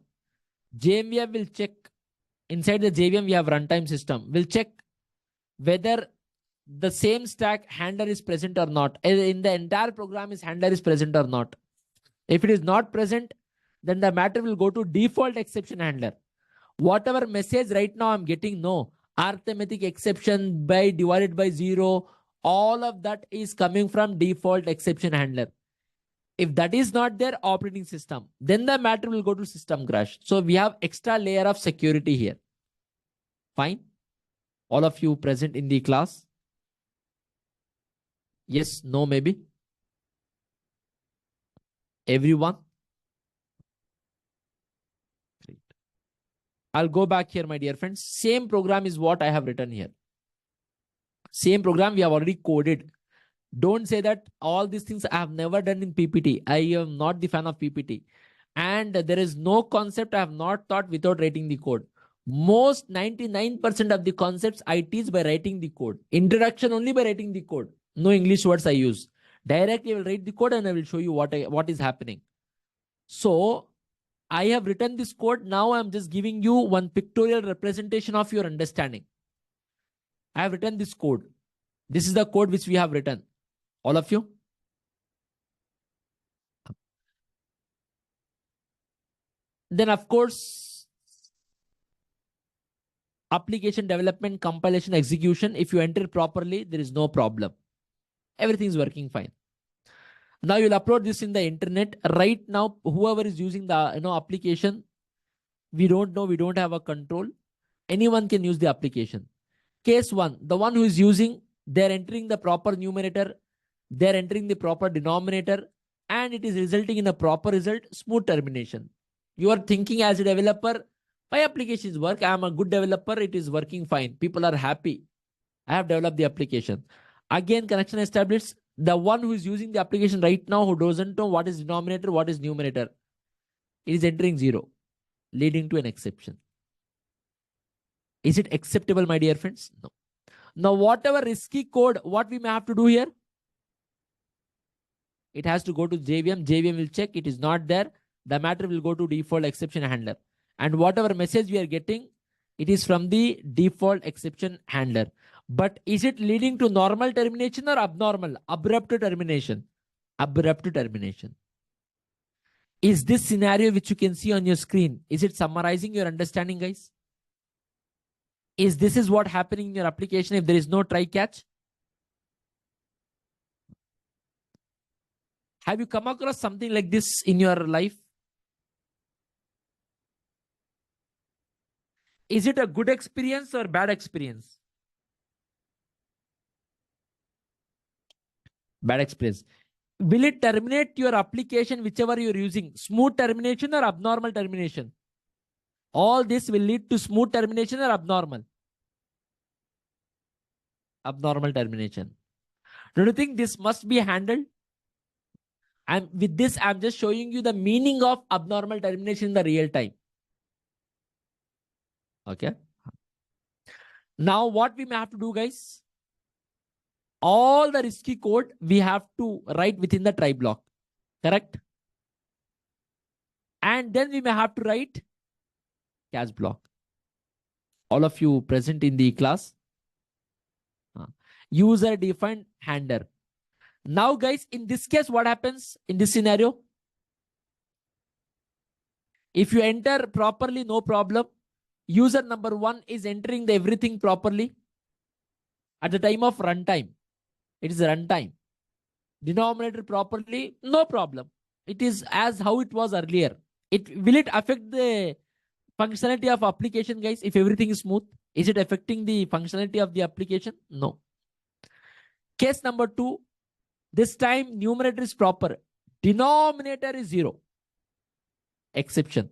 JVM will check. Inside the JVM, we have runtime system. We'll check whether the same stack handler is present or not. In the entire program, is handler is present or not. If it is not present, then the matter will go to default exception handler. Whatever message right now I'm getting, no, arithmetic exception by divided by 0, all of that is coming from default exception handler. If that is not there, operating system, then the matter will go to system crash. So we have extra layer of security here. Fine. All of you present in the class? Yes, no, maybe. Everyone? Great. I'll go back here, my dear friends. Same program is what I have written here. Same program we have already coded. Don't say that all these things I have never done in PPT. I am not the fan of PPT. And there is no concept I have not taught without writing the code. Most 99% of the concepts I teach by writing the code. Introduction only by writing the code. No English words I use. Directly I will write the code and I will show you what is happening. So I have written this code. Now I'm just giving you one pictorial representation of your understanding. I have written this code. This is the code which we have written. All of you? Then, of course, application development, compilation, execution. If you enter properly, there is no problem. Everything is working fine. Now you'll upload this in the internet. Right now, whoever is using the application, we don't know, we don't have a control. Anyone can use the application. Case 1, the one who is using, they're entering the proper numerator, they're entering the proper denominator, and it is resulting in a proper result, smooth termination. You are thinking as a developer, my applications work, I'm a good developer, it is working fine. People are happy. I have developed the application. Again, connection established. The one who is using the application right now, who doesn't know what is denominator, what is numerator, it is entering 0, leading to an exception. Is it acceptable, my dear friends? No. Now, whatever risky code, what we may have to do here? it has to go to JVM. JVM will check, it is not there. The matter will go to default exception handler. And whatever message we are getting, it is from the default exception handler. But is it leading to normal termination or abnormal? Abrupt termination. Abrupt termination. Is this scenario which you can see on your screen, is it summarizing your understanding, guys? Is this is what happening in your application if there is no try catch? Have you come across something like this in your life? Is it a good experience or bad experience? Bad experience. Will it terminate your application, whichever you're using? Smooth termination or abnormal termination? All this will lead to smooth termination or abnormal? Abnormal termination. Don't you think this must be handled? And with this, I'm just showing you the meaning of abnormal termination in the real time. Okay. Now, what we may have to do, guys? All the risky code we have to write within the try block. Correct? And then we may have to write catch block. All of you present in the class. User defined handler. Now, guys, in this case, what happens in this scenario? If you enter properly, no problem. User number 1 is entering the everything properly. At the time of runtime, it is runtime. Denominator properly, no problem. It is as how it was earlier. Will it affect the functionality of application, guys, if everything is smooth? Is it affecting the functionality of the application? No. Case number 2, this time numerator is proper. Denominator is 0. Exception.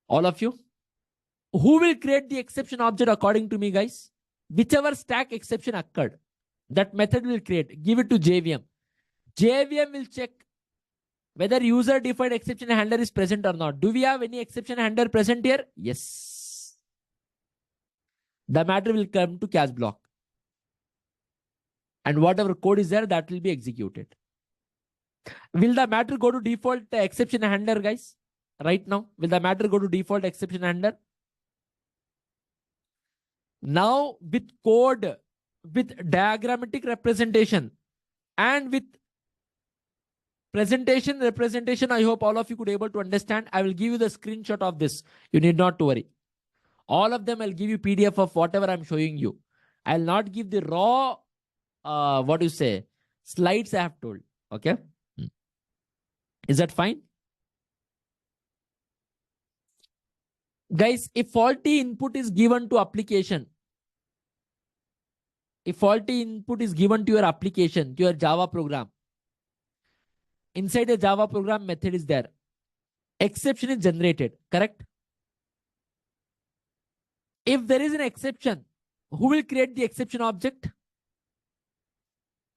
All of you. Who will create the exception object according to me, guys? Whichever stack exception occurred, that method will create. Give it to JVM. JVM will check whether user defined exception handler is present or not. Do we have any exception handler present here? Yes. The matter will come to catch block. And whatever code is there, that will be executed. Will the matter go to default exception handler, guys? Right now, will the matter go to default exception handler? Now, with code, with diagrammatic representation, and with representation, I hope all of you could able to understand. I will give you the screenshot of this. You need not to worry. All of them, I'll give you PDF of whatever I'm showing you. I'll not give the raw, slides I have told. Okay. Is that fine? Guys, if faulty input is given to application, if faulty input is given to your application, to your Java program, inside a Java program, method is there. Exception is generated, correct? If there is an exception, who will create the exception object?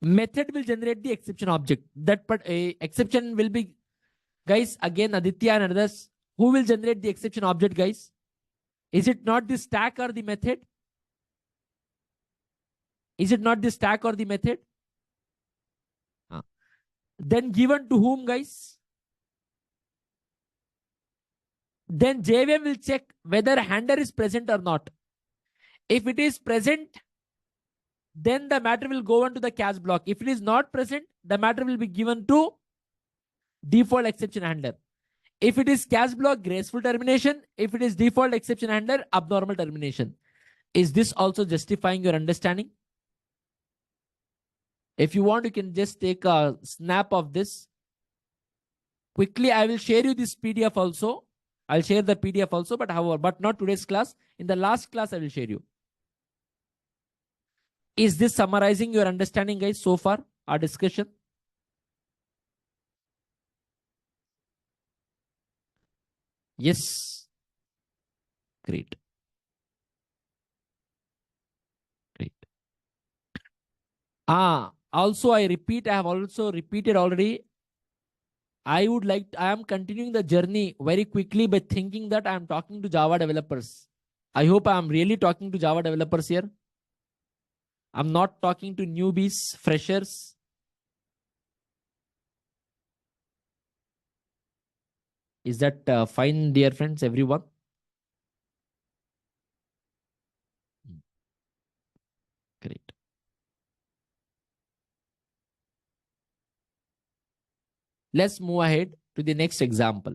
Method will generate the exception object. That exception will be, guys, again, Aditya and others, who will generate the exception object, guys? Is it not the stack or the method? Is it not the stack or the method? Then given to whom, guys? Then JVM will check whether handler is present or not. If it is present, then the matter will go on to the catch block. If it is not present, the matter will be given to default exception handler. If it is catch block, graceful termination. If it is default exception handler, abnormal termination. Is this also justifying your understanding? If you want, you can just take a snap of this. Quickly, I will share you this PDF also. I'll share the PDF also, but not today's class. In the last class, I will share you. Is this summarizing your understanding, guys, so far, our discussion? Yes. Great. Great. Also, I have also repeated already. I am continuing the journey very quickly by thinking that I am talking to Java developers. I hope I am really talking to Java developers here. I'm not talking to newbies, freshers. Is that fine, dear friends, everyone? Great. Let's move ahead to the next example.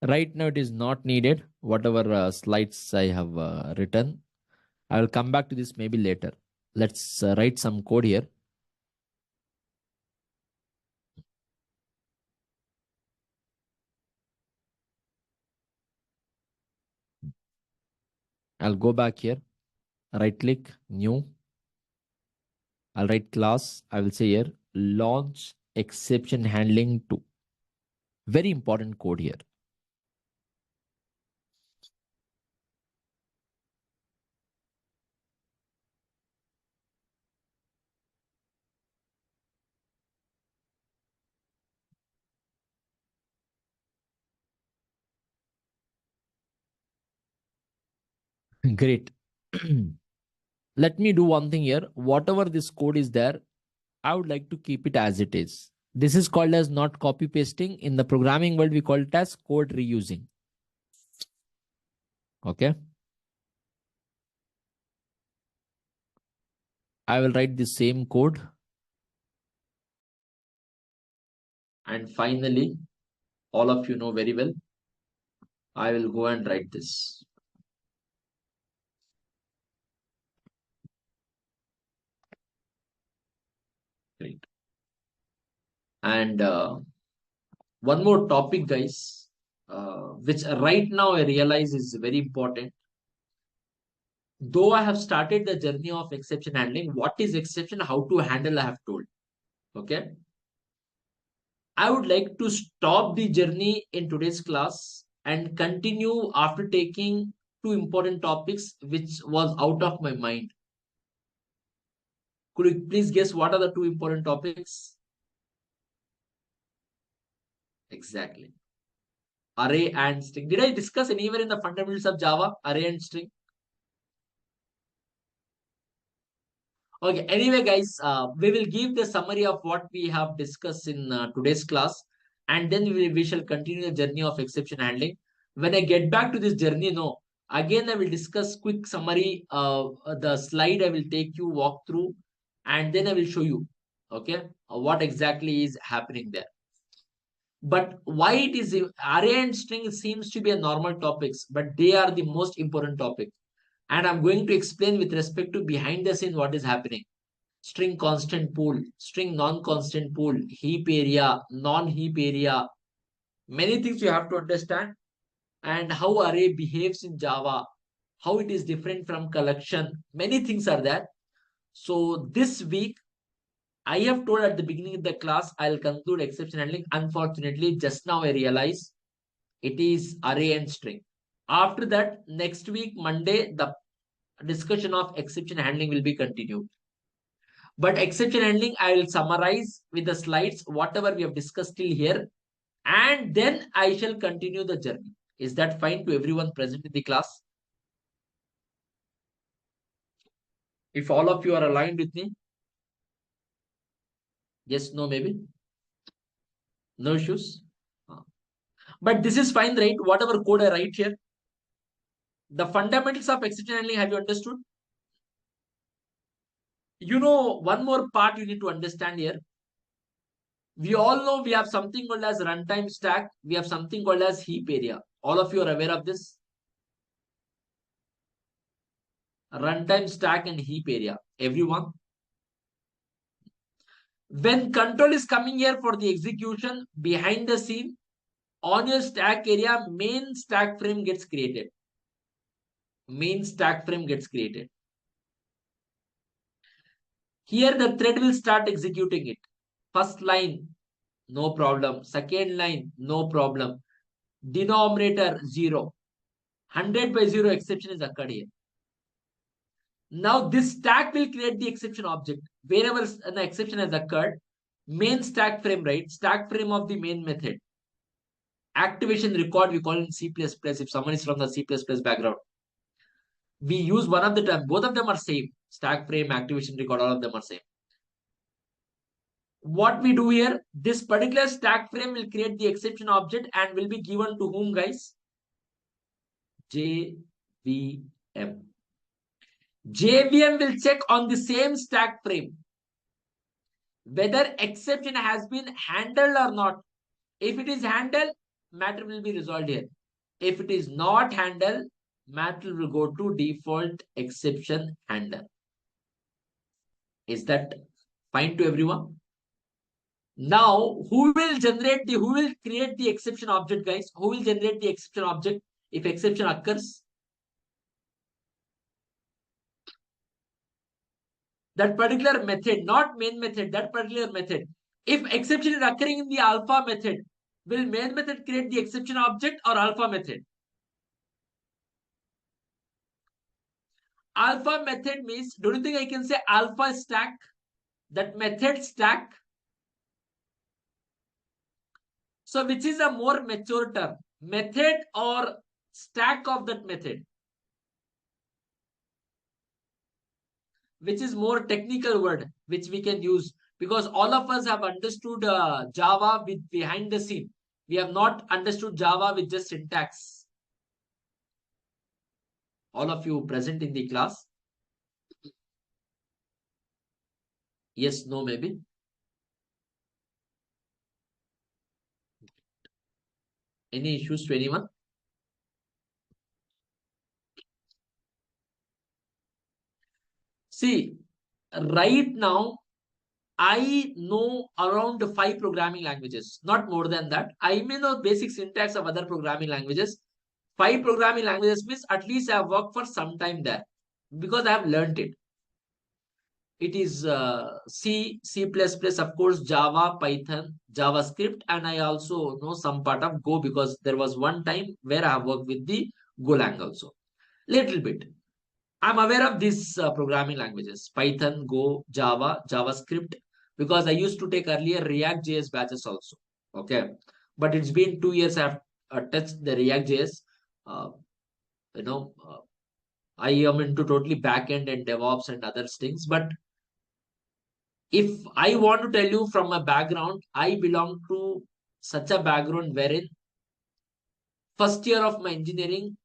Right now, it is not needed. Whatever slides I have written, I will come back to this maybe later. Let's write some code here. I'll go back here, right click, new. I'll write class. I will say here, launch exception handling 2. Very important code here. Great. Let me do one thing here. Whatever this code is there, I would like to keep it as it is. This is called as not copy pasting. In the programming world, we call it as code reusing. Okay. I will write the same code. And finally, all of you know very well, I will go and write this. Great. And one more topic, guys, which right now I realize is very important. Though I have started the journey of exception handling, what is exception, how to handle, I have told. Okay. I would like to stop the journey in today's class and continue after taking two important topics which was out of my mind. Could you please guess what are the two important topics? Exactly. Array and string. Did I discuss anywhere in the fundamentals of Java, array and string? Okay, anyway, guys, we will give the summary of what we have discussed in today's class, and then we shall continue the journey of exception handling. When I get back to this journey, no, again, I will discuss quick summary. The slide I will take you walk through, and then I will show you, okay, what exactly is happening there. But why it is array and string seems to be a normal topics, but they are the most important topic. And I'm going to explain with respect to behind the scene what is happening. String constant pool, string non-constant pool, heap area, non-heap area. Many things you have to understand, and how array behaves in Java, how it is different from collection. Many things are there. So this week, I have told at the beginning of the class, I'll conclude exception handling. Unfortunately, just now I realize it is array and string. After that, next week, Monday, the discussion of exception handling will be continued. But exception handling, I will summarize with the slides, whatever we have discussed till here, and then I shall continue the journey. Is that fine to everyone present in the class? If all of you are aligned with me, yes, no, maybe, no issues. But this is fine, right? Whatever code I write here, the fundamentals of exception handling, have you understood? You know, one more part you need to understand here. We all know we have something called as runtime stack. We have something called as heap area. All of you are aware of this. Runtime stack and heap area. Everyone. When control is coming here for the execution, behind the scene, on your stack area, main stack frame gets created. Main stack frame gets created. Here the thread will start executing it. First line, no problem. Second line, no problem. Denominator, 0. 100 by 0 exception is occurred here. Now this stack will create the exception object. Wherever an exception has occurred, main stack frame, right? Stack frame of the main method. Activation record, we call it in C++ if someone is from the C++ background. We use one of the term. Both of them are same. Stack frame, activation record, all of them are same. What we do here, this particular stack frame will create the exception object and will be given to whom, guys? JVM. JVM will check on the same stack frame whether exception has been handled or not. If it is handled, matter will be resolved here. If it is not handled, matter will go to default exception handler. Is that fine to everyone? Now, who will create the exception object, guys? Who will generate the exception object if exception occurs? That particular method, not main method, that particular method. If exception is occurring in the alpha method, will main method create the exception object or alpha method? Alpha method means, don't you think I can say alpha stack? That method stack. So which is a more mature term? Method or stack of that method? Which is more technical word which we can use, because all of us have understood Java with behind the scene. We have not understood Java with just syntax. All of you present in the class? Yes, no, maybe. Any issues to anyone? See, right now, I know around 5 programming languages, not more than that. I may know basic syntax of other programming languages. 5 programming languages means at least I have worked for some time there because I have learned it. It is C, C++, of course, Java, Python, JavaScript, and I also know some part of Go because there was one time where I have worked with the Golang also. Little bit. I'm aware of these programming languages, Python, Go, Java, JavaScript, because I used to take earlier React.js batches also. Okay. But it's been 2 years I've touched the React.js. Uh, you know, I am into totally backend and DevOps and other things. But if I want to tell you from my background, I belong to such a background wherein first year of my engineering,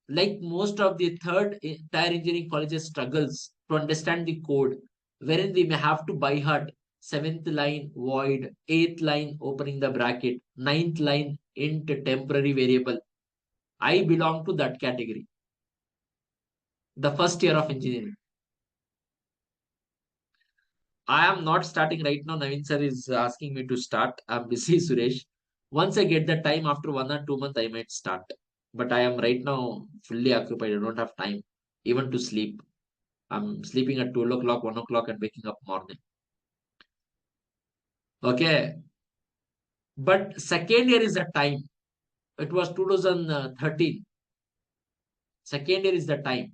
like most of the third tier engineering colleges struggles to understand the code, wherein we may have to by heart seventh line void, eighth line opening the bracket, ninth line int temporary variable. I belong to that category. The first year of engineering. I am not starting right now. Naveen sir is asking me to start. I'm busy, Suresh. Once I get the time after 1 or 2 months, I might start. But I am right now fully occupied. I don't have time even to sleep. I'm sleeping at 12 o'clock, 1 o'clock, and waking up morning. Okay. But second year is the time. It was 2013. Second year is the time.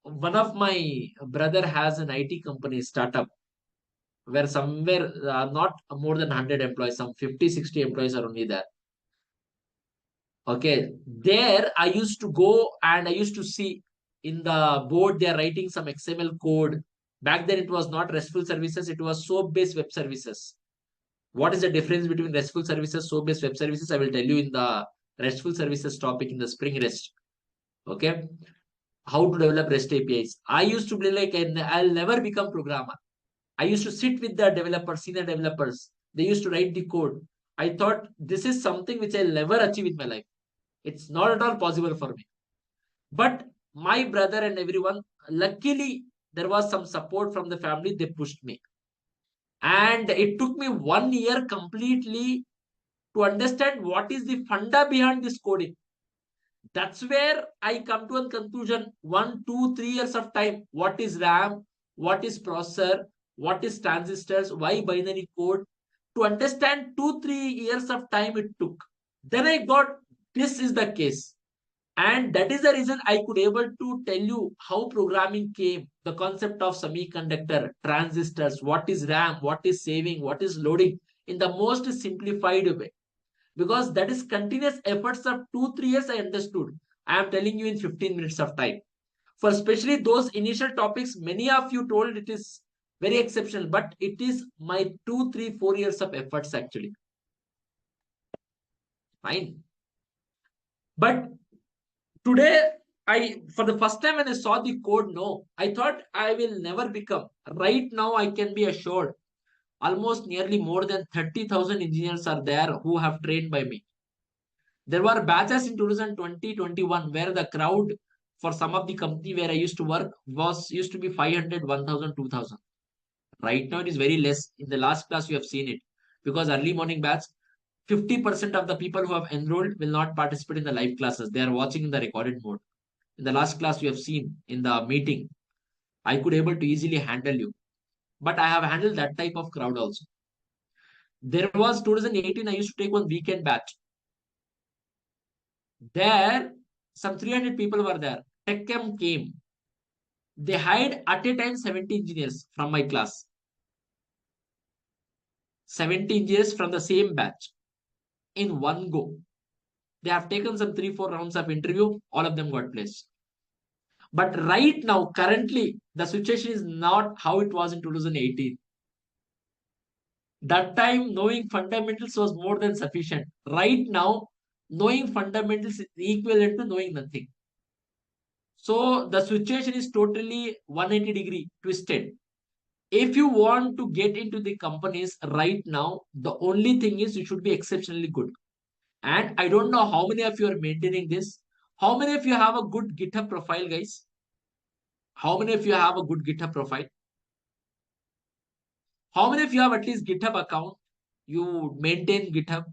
One of my brother has an IT company startup where somewhere not more than 100 employees, some 50, 60 employees are only there. Okay. There I used to go and I used to see in the board, they are writing some XML code. Back then it was not RESTful services. It was SOAP-based web services. What is the difference between RESTful services, SOAP-based web services? I will tell you in the RESTful services topic in the Spring REST. Okay. How to develop REST APIs. I used to be like, I'll never become programmer. I used to sit with the developers, senior developers. They used to write the code. I thought this is something which I'll never achieve in my life. It's not at all possible for me. But my brother and everyone, luckily, there was some support from the family. They pushed me. And it took me 1 year completely to understand what is the funda behind this coding. That's where I come to a conclusion. 1, 2, 3 years of time. What is RAM? What is processor? What is transistors? Why binary code? To understand 2, 3 years of time it took. Then I got this is the case. And that is the reason I could able to tell you how programming came, the concept of semiconductor, transistors, what is RAM, what is saving, what is loading in the most simplified way. Because that is continuous efforts of 2, 3 years I understood. I am telling you in 15 minutes of time. For especially those initial topics, many of you told it is very exceptional, but it is my 2, 3, 4 years of efforts actually. Fine. But today, for the first time when I saw the code, no, I thought I will never become. Right now, I can be assured almost nearly more than 30,000 engineers are there who have trained by me. There were batches in 2020, 21 where the crowd for some of the company where I used to work used to be 500, 1,000, 2,000. Right now, it is very less. In the last class, you have seen it because early morning batch, 50% of the people who have enrolled will not participate in the live classes. They are watching in the recorded mode. In the last class, you have seen in the meeting, I could able to easily handle you. But I have handled that type of crowd also. There was 2018, I used to take one weekend batch. There, some 300 people were there. TechChem came. They hired at a time 70 engineers from my class. 70 engineers from the same batch in one go. They have taken some 3, 4 rounds of interview. All of them got placed. But right now, currently, the situation is not how it was in 2018. That time, knowing fundamentals was more than sufficient. Right now, knowing fundamentals is equivalent to knowing nothing. So the situation is totally 180-degree twisted. If you want to get into the companies right now, the only thing is you should be exceptionally good. And I don't know how many of you are maintaining this. How many of you have a good GitHub profile, guys? How many of you have a good GitHub profile? How many of you have at least GitHub account? You maintain GitHub?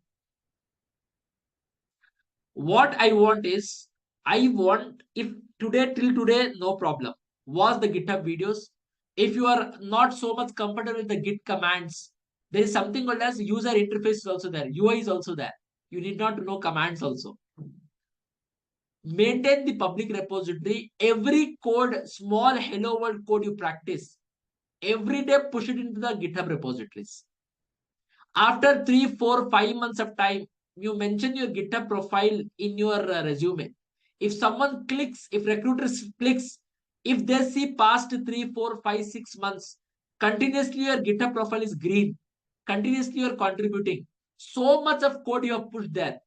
What I want is, I want, if today till today, no problem. Watch the GitHub videos. If you are not so much comfortable with the Git commands, there is something called as user interface is also there. UI is also there. You need not to know commands also. Maintain the public repository. Every code, small hello world code you practice, every day push it into the GitHub repositories. After 3, 4, 5 months of time, you mention your GitHub profile in your resume. If someone clicks, if recruiters clicks, if they see past 3, 4, 5, 6 months, continuously your GitHub profile is green. Continuously you're contributing. So much of code you have pushed there.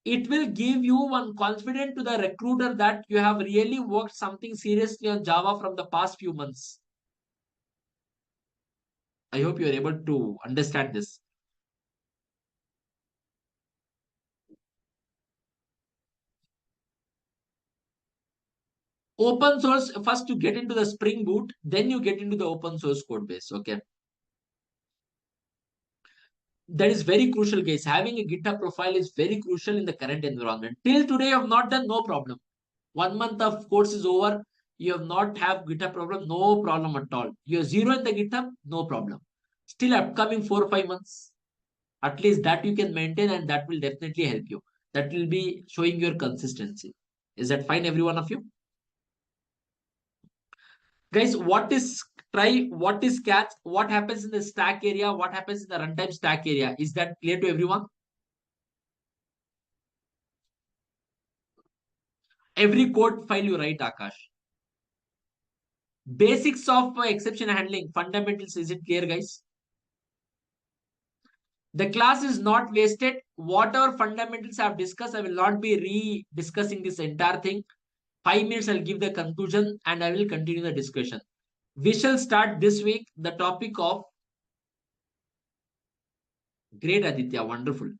It will give you one confidence to the recruiter that you have really worked something seriously on Java from the past few months. I hope you are able to understand this. Open source, first you get into the Spring Boot, then you get into the open source code base. Okay. That is very crucial, guys. Having a GitHub profile is very crucial in the current environment. Till today, you have not done, no problem. 1 month of course is over. You have not have GitHub problem, no problem at all. You're zero in the GitHub, no problem. Still upcoming 4 or 5 months, at least that you can maintain, and that will definitely help you. That will be showing your consistency. Is that fine, every one of you? Guys, what is try, what is catch, what happens in the stack area, what happens in the runtime stack area? Is that clear to everyone? Every code file you write, Akash. Basics of exception handling, fundamentals, is it clear, guys? The class is not wasted. Whatever fundamentals I have discussed, I will not be re-discussing this entire thing. 5 minutes, I'll give the conclusion and I will continue the discussion. We shall start this week the topic of, great Aditya, wonderful,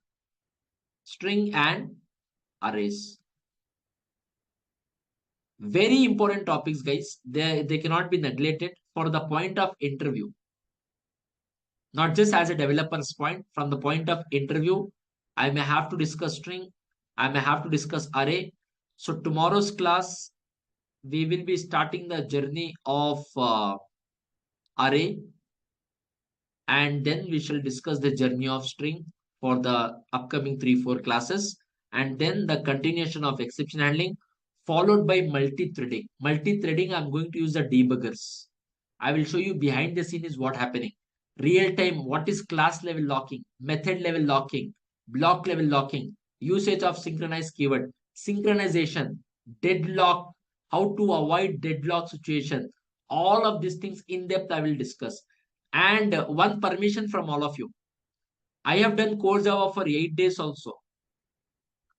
string and arrays. Very important topics, guys. They cannot be neglected for the point of interview. Not just as a developer's point, from the point of interview, I may have to discuss string, I may have to discuss array. So tomorrow's class, we will be starting the journey of array, and then we shall discuss the journey of string for the upcoming 3, 4 classes, and then the continuation of exception handling, followed by multi-threading. Multi-threading, I'm going to use the debuggers. I will show you behind the scene is what happening. Real time, what is class level locking, method level locking, block level locking, usage of synchronized keyword, synchronization. deadlock, how to avoid deadlock situation. All of these things in depth I will discuss. And one permission from all of you. I have done core Java for 8 days also.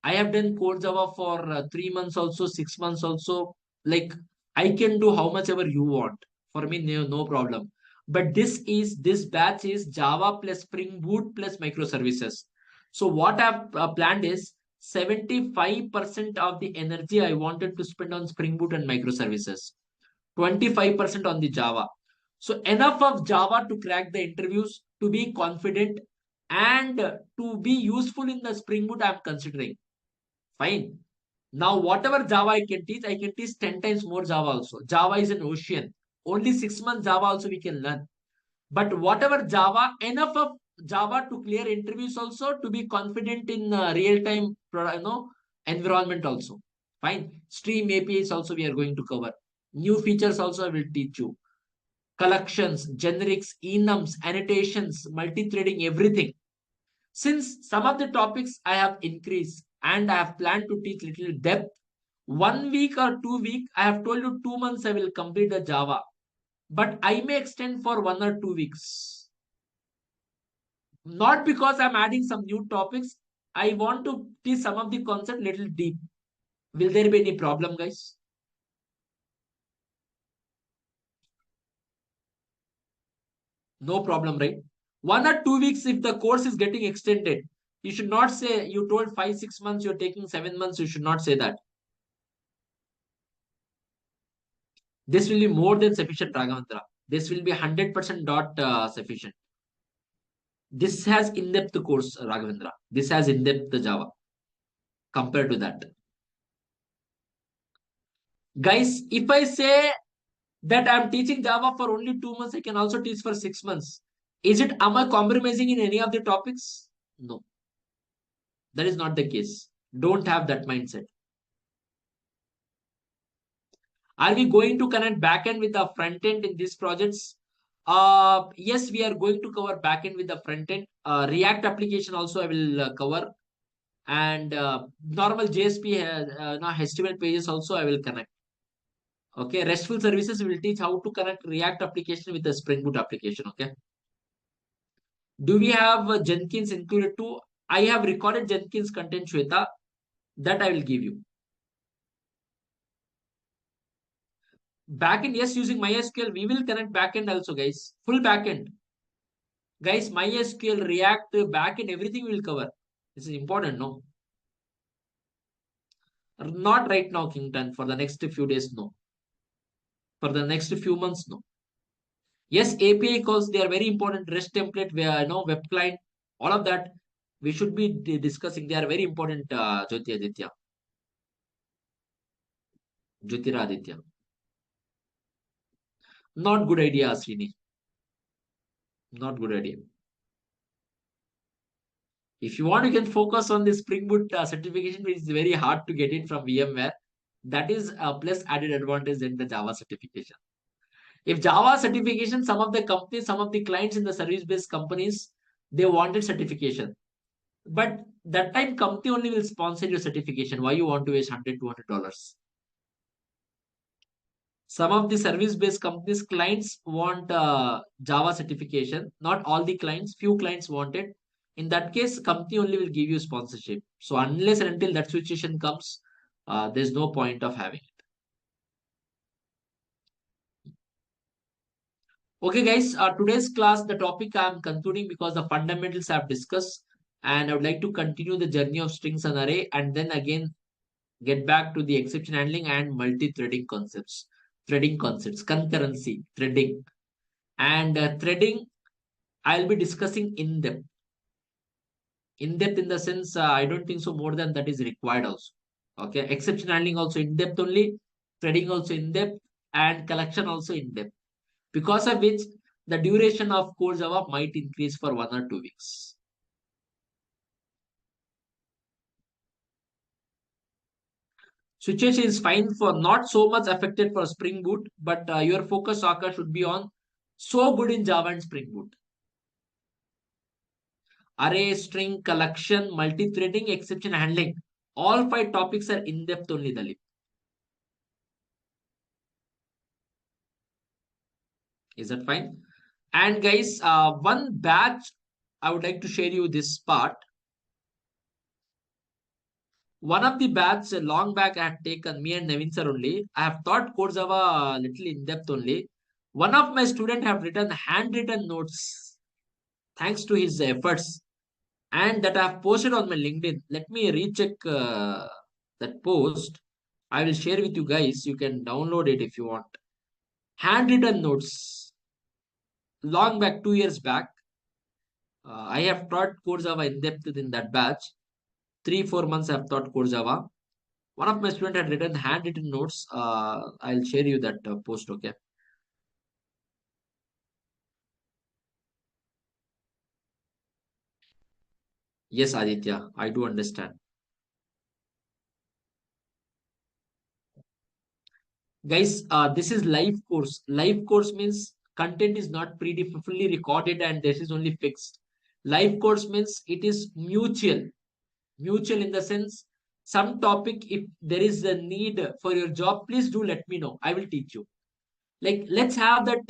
I have done core Java for 3 months also, 6 months also. Like I can do how much ever you want. For me, no problem. But this batch is Java plus Spring Boot plus microservices. So what I've planned is 75% of the energy I wanted to spend on Spring Boot and microservices, 25% on the Java. So enough of Java to crack the interviews, to be confident, and to be useful in the Spring Boot I'm considering. Fine. Now, whatever Java I can teach 10 times more Java also. Java is an ocean. Only 6 months Java also we can learn. But whatever Java, enough of Java to clear interviews also, to be confident in real-time environment also. Fine. Stream APIs also we are going to cover. New features also I will teach you. Collections, generics, enums, annotations, multi-threading, everything. Since some of the topics I have increased and I have planned to teach little depth, 1 week or 2 week, I have told you 2 months I will complete the Java, but I may extend for 1 or 2 weeks. Not because I'm adding some new topics. I want to teach some of the concept little deep. Will there be any problem, guys? No problem, right? 1 or 2 weeks if the course is getting extended. You should not say you told 5, 6 months, you're taking 7 months. You should not say that. This will be more than sufficient, Raghavendra. This will be 100% dot sufficient. This has in-depth course, Raghavendra. This has in-depth Java compared to that. Guys, if I say that I'm teaching Java for only 2 months, I can also teach for 6 months. Am I compromising in any of the topics? No, that is not the case. Don't have that mindset. Are we going to connect backend with the front end in these projects? Yes, we are going to cover backend with the front end. React application also I will cover, and normal JSP HTML pages also I will connect. Okay, RESTful services will teach how to connect React application with the Spring Boot application. Okay. Do we have Jenkins included too? I have recorded Jenkins content, Shweta. That I will give you. Backend, yes, using MySQL, we will connect backend also, guys. Full backend. Guys, MySQL, React, backend, everything we will cover. This is important, no? Not right now, Kington. For the next few days, no. For the next few months, no. Yes, API calls, they are very important. REST template, web client, all of that we should be discussing. They are very important, Jyotiraditya. Not good idea, Srini. Not good idea. If you want, you can focus on the Spring Boot certification, which is very hard to get it from VMware. That is a plus added advantage in the Java certification. If Java certification, some of the companies, some of the clients in the service-based companies, they wanted certification. But that time, company only will sponsor your certification. Why you want to waste $100, $200? Some of the service-based companies, clients want Java certification. Not all the clients, few clients want it. In that case, company only will give you sponsorship. So unless and until that situation comes, there's no point of having it. Okay, guys, today's class, the topic I'm concluding because the fundamentals I've discussed, and I would like to continue the journey of strings and array, and then again get back to the exception handling and multi-threading concepts, concurrency, threading, and threading. I'll be discussing in depth. In depth in the sense, I don't think so. More than that is required also. Okay, exception handling also in depth only, threading also in depth, and collection also in depth. Because of which the duration of core Java might increase for 1 or 2 weeks. Situation is fine for not so much affected for Spring Boot, but your focus, Saka, should be on so good in Java and Spring Boot. Array, string, collection, multi-threading, exception handling. All 5 topics are in depth only, Dalip. Is that fine? And guys, one batch I would like to share you this part. One of the batch long back I had taken, me and Navin sir only. I have taught Code Java a little in depth only. One of my students have written handwritten notes thanks to his efforts, and that I have posted on my LinkedIn. Let me recheck that post. I will share with you guys. You can download it if you want. Handwritten notes long back 2 years back. I have taught Core Java in depth in that batch. 3 4 months I have taught Core Java. One of my students had written handwritten notes. I'll share you that post. Okay. Yes, Aditya, I do understand. Guys, this is live course. Live course means content is not fully recorded and this is only fixed. Live course means it is mutual. Mutual in the sense, some topic, if there is a need for your job, please do let me know. I will teach you. Like, let's have that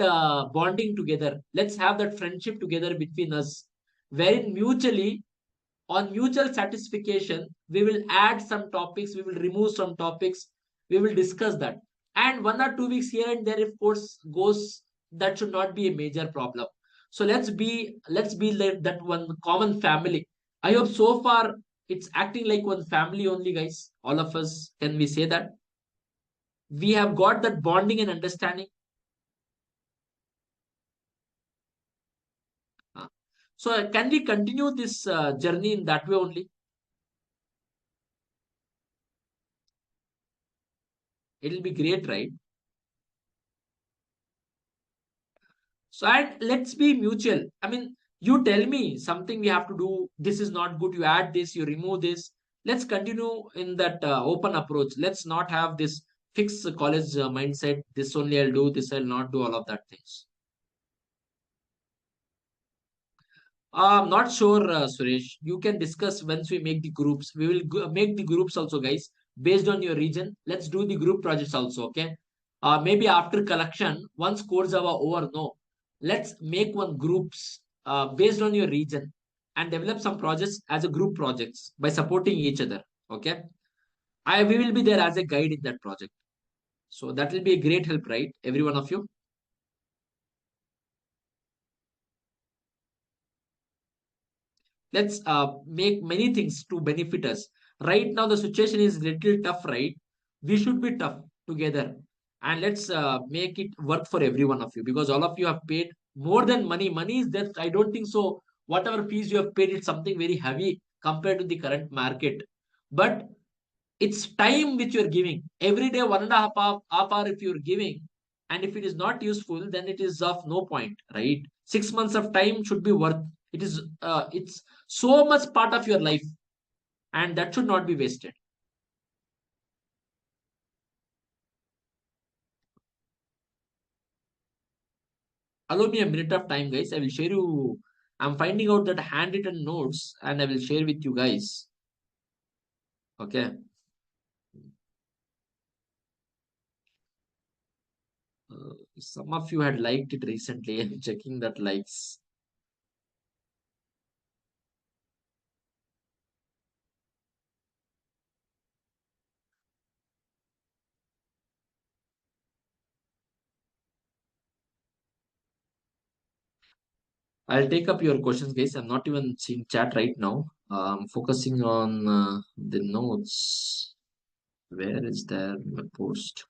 bonding together. Let's have that friendship together between us, wherein mutually, on mutual satisfaction, we will add some topics, we will remove some topics, we will discuss that. And 1 or 2 weeks here and there, if course goes, that should not be a major problem. So let's be like that one common family. I hope so far it's acting like one family only, guys. All of us, can we say that? We have got that bonding and understanding. Uh, So can we continue this journey in that way only? It'll be great, right? So and let's be mutual. I mean, you tell me something we have to do. This is not good. You add this, you remove this. Let's continue in that open approach. Let's not have this fixed college mindset. This only I'll do. This I'll not do. All of that things. I'm not sure, Suresh. You can discuss once we make the groups. We will make the groups also, guys, based on your region. Let's do the group projects also, okay? Maybe after collection, once codes are over, no. Let's make one groups based on your region and develop some projects as a group projects by supporting each other, okay? We will be there as a guide in that project. So that will be a great help, right? Every one of you. Let's make many things to benefit us. Right now the situation is little tough, right? We should be tough together, and let's make it work for every one of you, because all of you have paid more than money. Money is that, I don't think so. Whatever fees you have paid, it's something very heavy compared to the current market. But it's time which you're giving every day, 1.5 hour if you're giving, and if it is not useful, then it is of no point, right? 6 months of time should be worth. It's so much part of your life, and that should not be wasted. Allow me a minute of time, guys. I will share you. I'm finding out that handwritten notes and I will share with you guys. Okay. Some of you had liked it recently. I'm checking that likes. I'll take up your questions, guys. I'm not even seeing chat right now. I'm focusing on the notes. Where is there my post?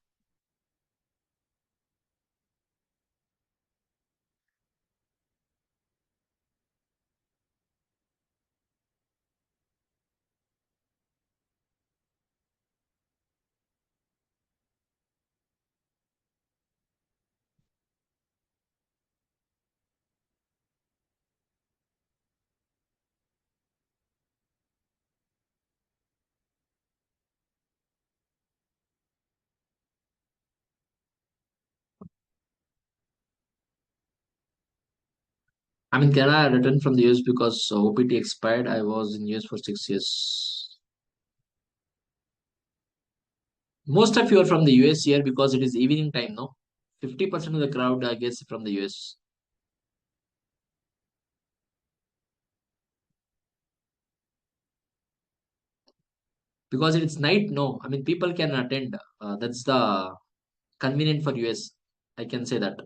I mean, Canada I returned from the US because OPT expired. I was in US for 6 years. Most of you are from the US here because it is evening time, no? 50% of the crowd, I guess, from the US. Because it's night, no. I mean, people can attend. That's the convenient for US. I can say that.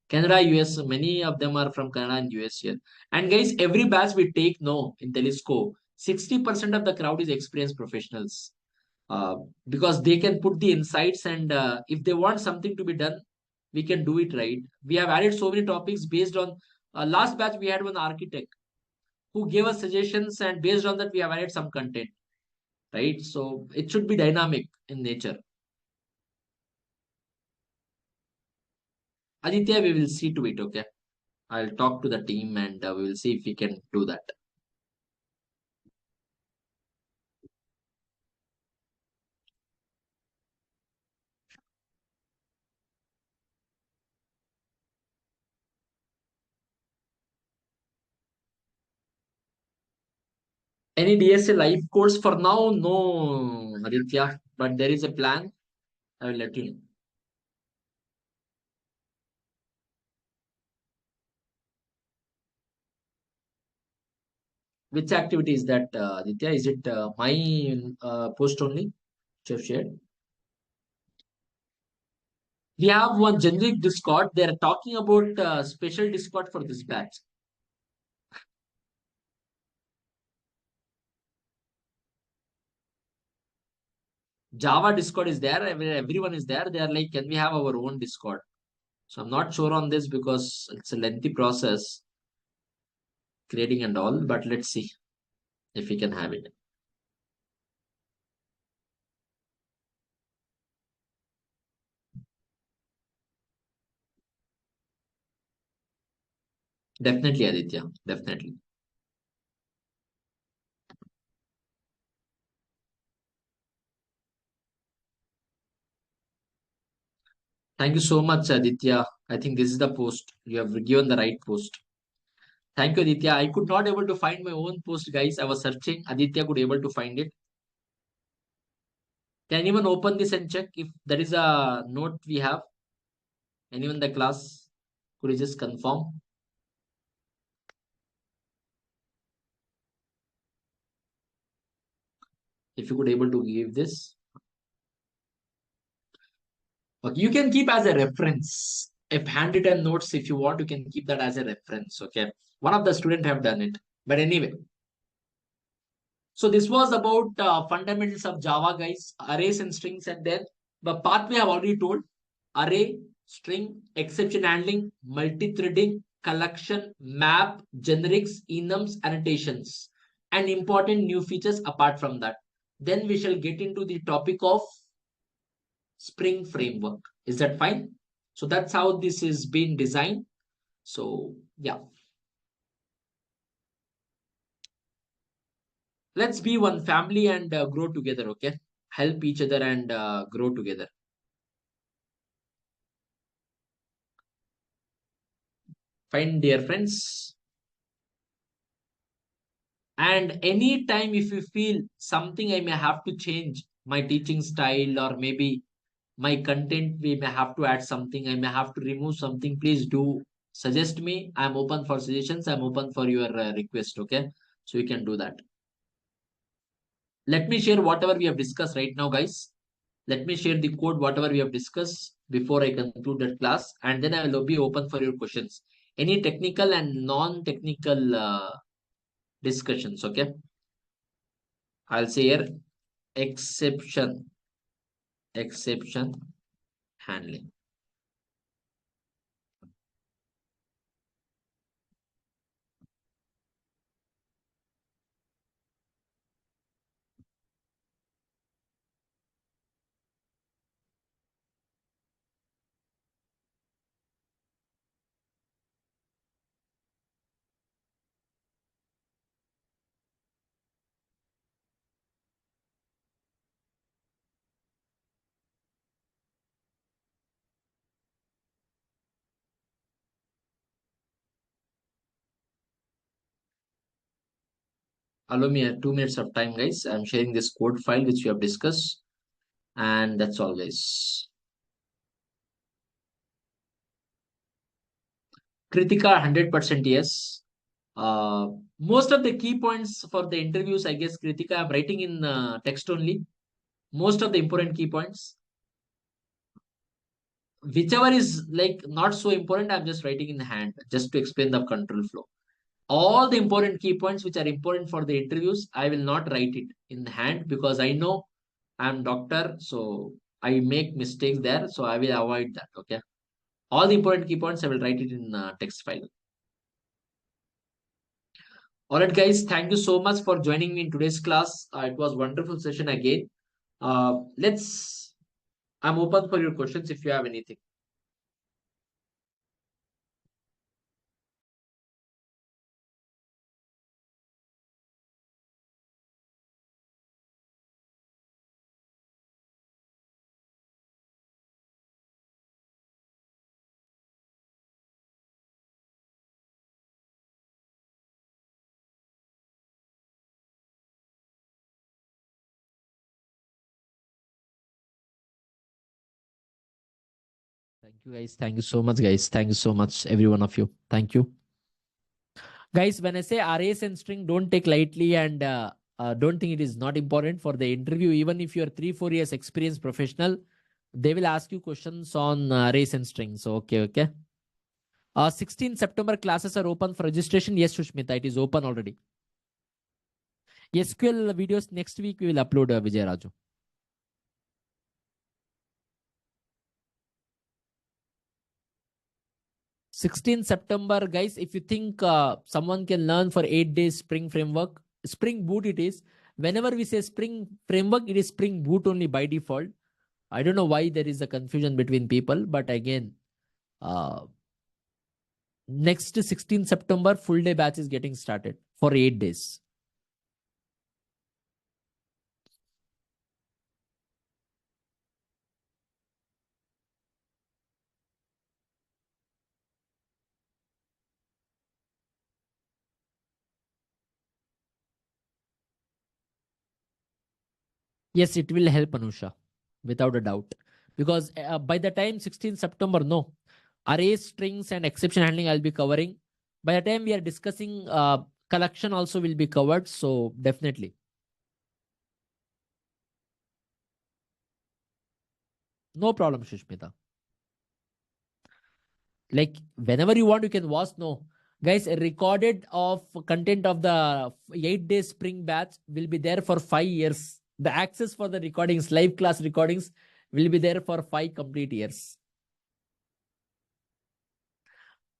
Canada, US, many of them are from Canada and US here. And guys, every batch we take, no, in Telescope, 60% of the crowd is experienced professionals. Uh, because they can put the insights, and if they want something to be done, we can do it, right. We have added so many topics based on last batch we had one architect who gave us suggestions, and based on that we have added some content, right. So it should be dynamic in nature. Aditya, we will see to it, okay. I'll talk to the team, and we will see if we can do that. Any DSA live course for now? No, Aditya, but there is a plan. I will let you know. Which activity is that, Aditya? Is it my post only, which I've shared? We have one generic Discord. They are talking about special Discord for this batch. Java Discord is there. Everyone is there. They are like, can we have our own Discord? So I'm not sure on this because it's a lengthy process, creating and all. But let's see if we can have it. Definitely, Aditya. Definitely. Thank you so much, Aditya. I think this is the post. You have given the right post. Thank you, Aditya. I could not able to find my own post, guys. I was searching. Aditya could able to find it. Can anyone open this and check if there is a note we have? Anyone in the class? Could you just confirm? If you could able to give this. Okay, you can keep as a reference. If handwritten notes, if you want, you can keep that as a reference. Okay. One of the student have done it. But anyway, so this was about fundamentals of Java, guys, arrays and strings, and then the path we have already told: array, string, exception handling, multi-threading, collection, map, generics, enums, annotations, and important new features apart from that. Then we shall get into the topic of Spring framework. Is that fine? So that's how this is being designed. So yeah, let's be one family and grow together. Okay, help each other and grow together. Fine, dear friends. And anytime if you feel something, I may have to change my teaching style, or maybe my content, we may have to add something, I may have to remove something, please do suggest me. I'm open for suggestions. I'm open for your request. Okay, so you can do that. Let me share whatever we have discussed right now, guys. Let me share the code, whatever we have discussed before I conclude that class, and then I will be open for your questions. Any technical and non-technical discussions, okay? I'll say here exception, exception handling. Allow me 2 minutes of time, guys. I'm sharing this code file which we have discussed, and that's all, guys. Kritika, 100% yes. Most of the key points for the interviews, I guess, Kritika, I'm writing in text only. Most of the important key points. Whichever is like not so important, I'm just writing in the hand just to explain the control flow. All the important key points which are important for the interviews, I will not write it in the hand because I know I'm doctor, so I make mistakes there, so I will avoid that. Okay, all the important key points I will write it in text file. All right, guys, thank you so much for joining me in today's class. It was wonderful session again. Let's. I'm open for your questions if you have anything. 'Thank you, guys. Thank you so much, guys. Thank you so much, every one of you. Thank you. Guys, when I say arrays and string, don't take lightly and don't think it is not important for the interview. Even if you're 3-4 years experienced professional, they will ask you questions on arrays and strings. So, okay. 16 September classes are open for registration. Yes, Shushmita, it is open already. SQL videos next week we will upload, Vijay Raju. 16 September, guys, if you think someone can learn for 8 days Spring Framework, Spring Boot it is. Whenever we say Spring Framework, it is Spring Boot only by default. I don't know why there is a confusion between people, but again, next 16 September, full day batch is getting started for 8 days. Yes, it will help, Anusha, without a doubt. Because by the time 16 September, no, arrays, strings, and exception handling I'll be covering. By the time we are discussing collection also will be covered. So definitely. No problem, Shushmita. Like whenever you want, you can watch. No, guys, a recorded of content of the 8 day spring batch will be there for 5 years. The access for the recordings, live class recordings, will be there for 5 complete years.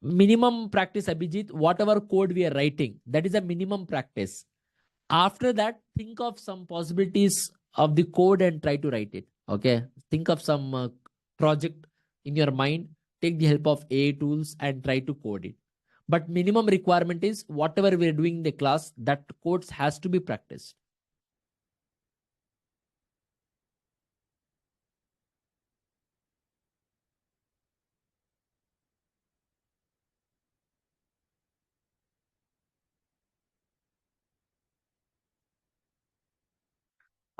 Minimum practice, Abhijit, whatever code we are writing, that is a minimum practice. After that, think of some possibilities of the code and try to write it. Okay. Think of some project in your mind, take the help of AI tools and try to code it. But minimum requirement is whatever we're doing in the class, that codes has to be practiced.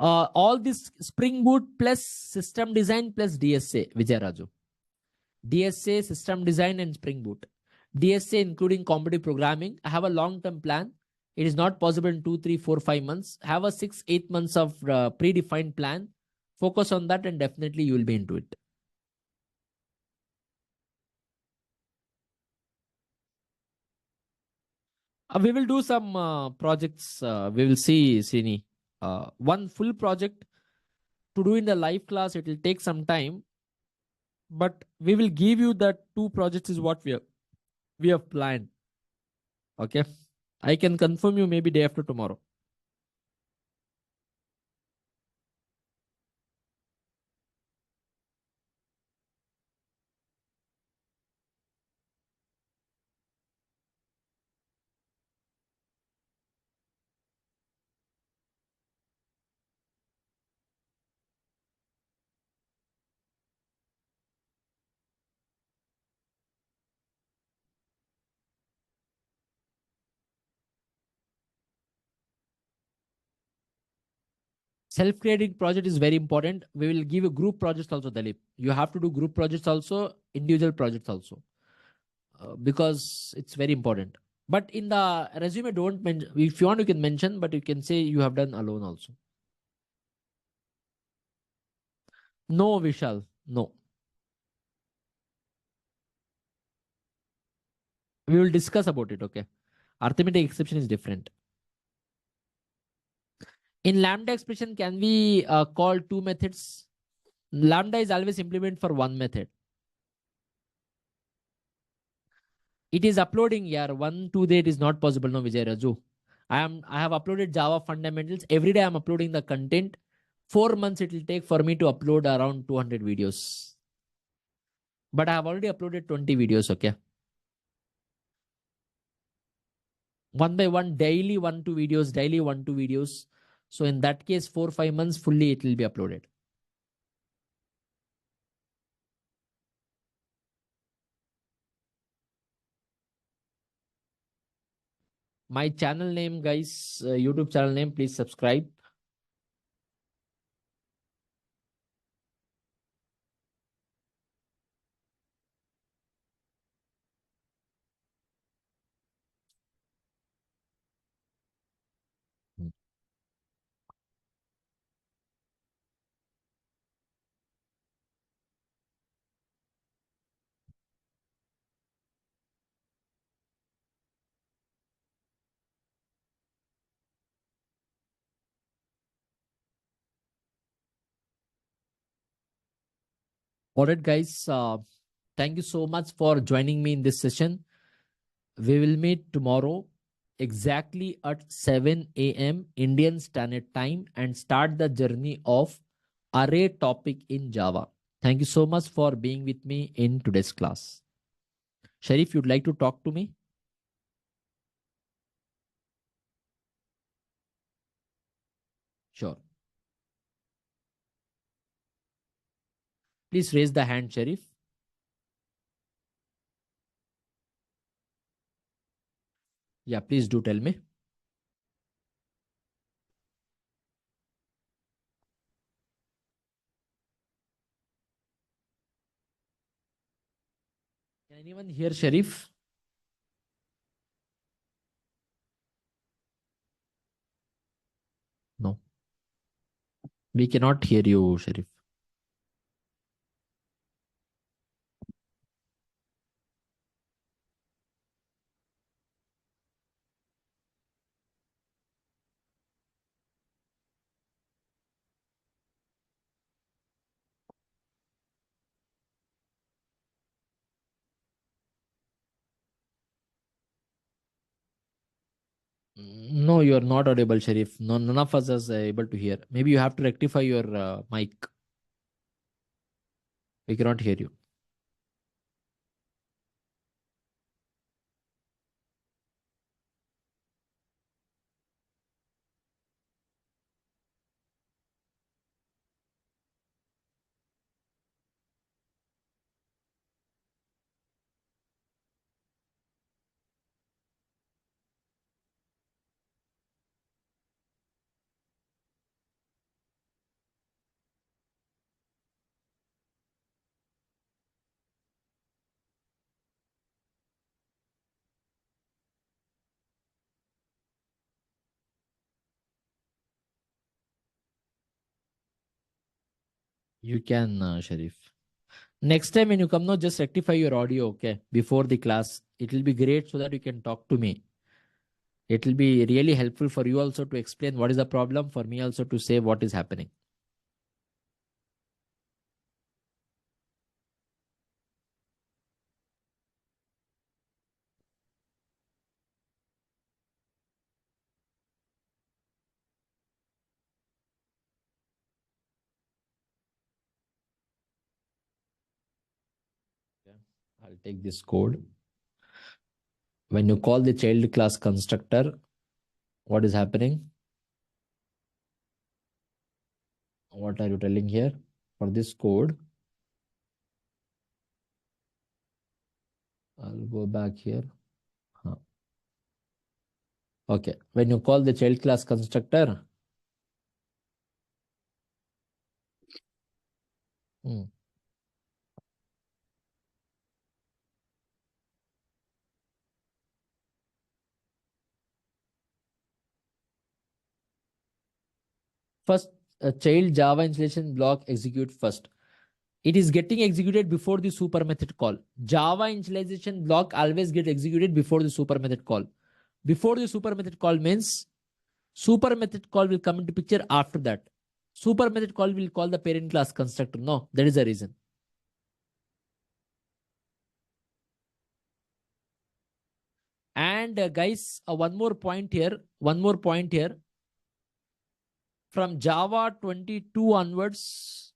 All this Spring Boot plus system design plus DSA, Vijay Raju. DSA, system design, and Spring Boot. DSA, including competitive programming. I have a long term plan. It is not possible in 2, 3, 4, 5 months. Have a 6, 8 months of predefined plan. Focus on that, and definitely you will be into it. We will do some projects. We will see, Sini. One full project to do in the live class, it will take some time. But we will give you that 2 projects is what we have planned. Okay. I can confirm you maybe day after tomorrow. Self-creating project is very important. We will give you group projects also, Dalip. You have to do group projects also, individual projects also. because it's very important. But in the resume, don't mention. If you want, you can mention, but you can say you have done alone also. No, Vishal. No. We will discuss about it. Okay. Arithmetic exception is different. In lambda expression, can we call two methods? Lambda is always implement for one method. It is uploading, yeah. 1 to 8 is not possible, no, Vijay Raju. I have uploaded Java fundamentals. Every day I'm uploading the content. 4 months it will take for me to upload around 200 videos. But I have already uploaded 20 videos, okay? One by one, daily 1 2 videos, daily 1 2 videos. So in that case, 4 5 months fully it will be uploaded. My channel name, guys, YouTube channel name, please subscribe. All right, guys. Thank you so much for joining me in this session. We will meet tomorrow exactly at 7 a.m. Indian Standard Time and start the journey of array topic in Java. Thank you so much for being with me in today's class. Sharif, you'd like to talk to me? Sure. Please raise the hand, Sharif. Yeah, please do tell me. Can anyone hear Sharif? No. We cannot hear you, Sharif. No, you are not audible, Sharif. No, none of us is able to hear. Maybe you have to rectify your mic. We cannot hear you. You can, Sharif. Next time when you come, no, just rectify your audio, okay, before the class. It will be great so that you can talk to me. It will be really helpful for you also to explain what is the problem, for me also to say what is happening. Okay. I'll take this code. When you call the child class constructor, what is happening? What are you telling here? For this code, I'll go back here. Huh. Okay. When you call the child class constructor, hmm, first child Java installation block execute first. It is getting executed before the super method call. Java initialization block always get executed before the super method call. Before the super method call means super method call will come into picture after that. Super method call will call the parent class constructor. No, that is the reason. And guys, one more point here. One more point here. From Java 22 onwards,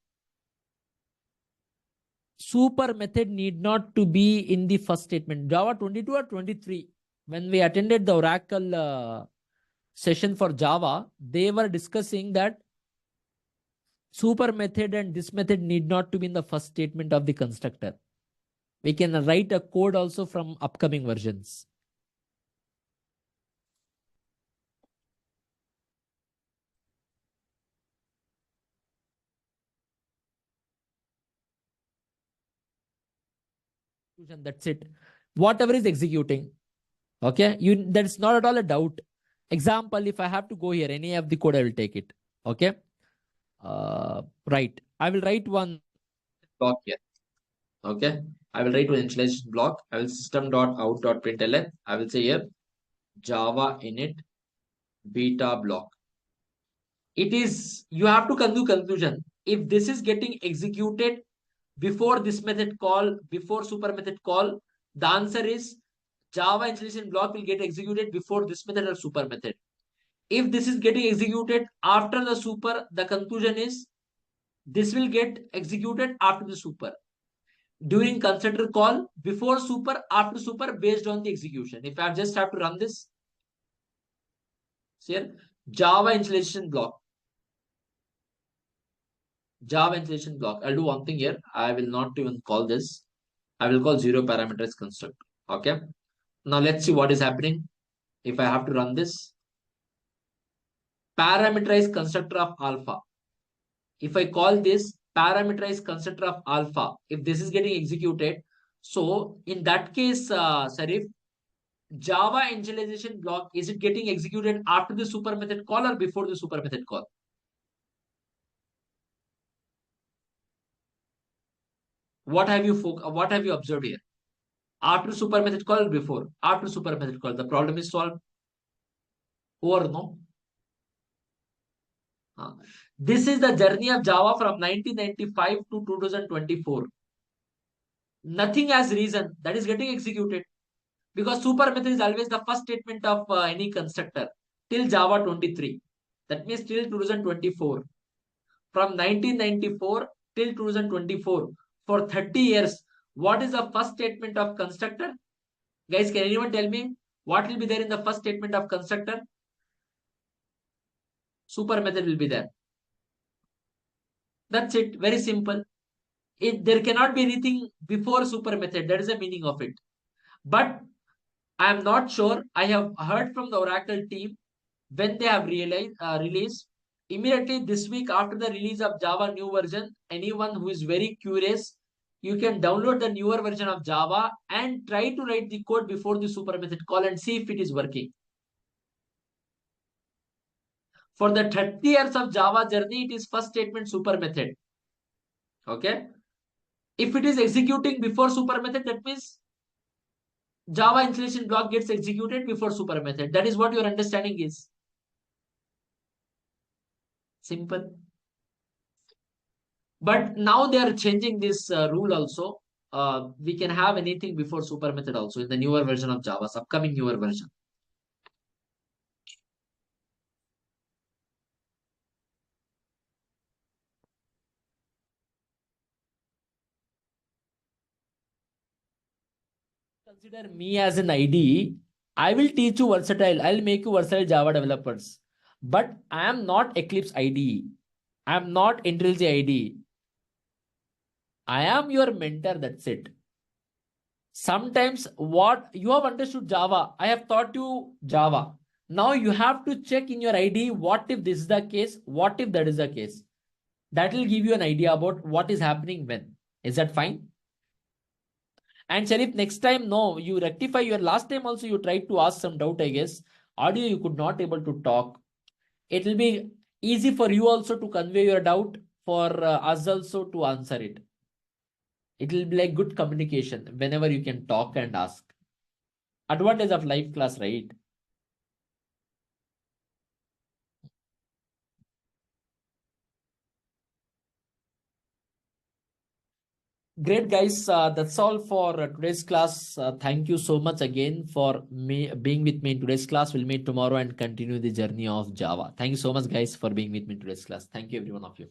super method need not to be in the first statement. Java 22 or 23. When we attended the Oracle session for Java, they were discussing that super method and this method need not to be in the first statement of the constructor. We can write a code also from upcoming versions. That's it. Whatever is executing. Okay. That's not at all a doubt. Example, if I have to go here, any of the code, I will take it. Okay. Right. I will write one block here. Okay. I will write one initialization block. I will system.out.println. I will say here Java init beta block. It is, you have to come to conclusion. If this is getting executed before this method call, before super method call, the answer is Java installation block will get executed before this method or super method. If this is getting executed after the super, the conclusion is this will get executed after the super. During constructor call, before super, after super, based on the execution. If I just have to run this, here, Java installation block. Java installation block. I'll do one thing here. I will not even call this. I will call zero parameterized construct. Okay. Now let's see what is happening. If I have to run this, parameterized constructor of alpha. If I call this parameterized constructor of alpha, if this is getting executed, so in that case, Sarif, Java initialization block, is it getting executed after the super method call or before the super method call? What have you observed here? After super method call or before? After super method call, the problem is solved. Or no? This is the journey of Java from 1995 to 2024. Nothing as reason that is getting executed because super method is always the first statement of any constructor till Java 23. That means till 2024. From 1994 till 2024, for 30 years, what is the first statement of constructor? Guys, can anyone tell me what will be there in the first statement of constructor? Super method will be there. That's it. Very simple. There cannot be anything before super method. That is the meaning of it. But I am not sure. I have heard from the Oracle team when they have released immediately this week after the release of Java new version. Anyone who is very curious, you can download the newer version of Java and try to write the code before the super method call and see if it is working. For the 30 years of Java journey, it is first statement super method. Okay. If it is executing before super method, that means Java installation block gets executed before super method. That is what your understanding is. Simple. But now they are changing this rule also. We can have anything before super method also in the newer version of Java's upcoming newer version. Consider me as an IDE. I will teach you versatile. I'll make you versatile Java developers. But I am not Eclipse IDE. I am not IntelliJ IDE. I am your mentor. That's it. Sometimes what you have understood Java, I have taught you Java. Now you have to check in your IDE what if this is the case, what if that is the case. That will give you an idea about what is happening when. Is that fine? And Sharif, next time, no, you rectify your last time also you tried to ask some doubt, I guess. Audio you could not able to talk. It will be easy for you also to convey your doubt, for us also to answer it. It will be like good communication whenever you can talk and ask. Advantage of live class, right? Great, guys. That's all for today's class. Thank you so much again for me being with me in today's class. We'll meet tomorrow and continue the journey of Java. Thank you so much, guys, for being with me in today's class. Thank you, every one of you.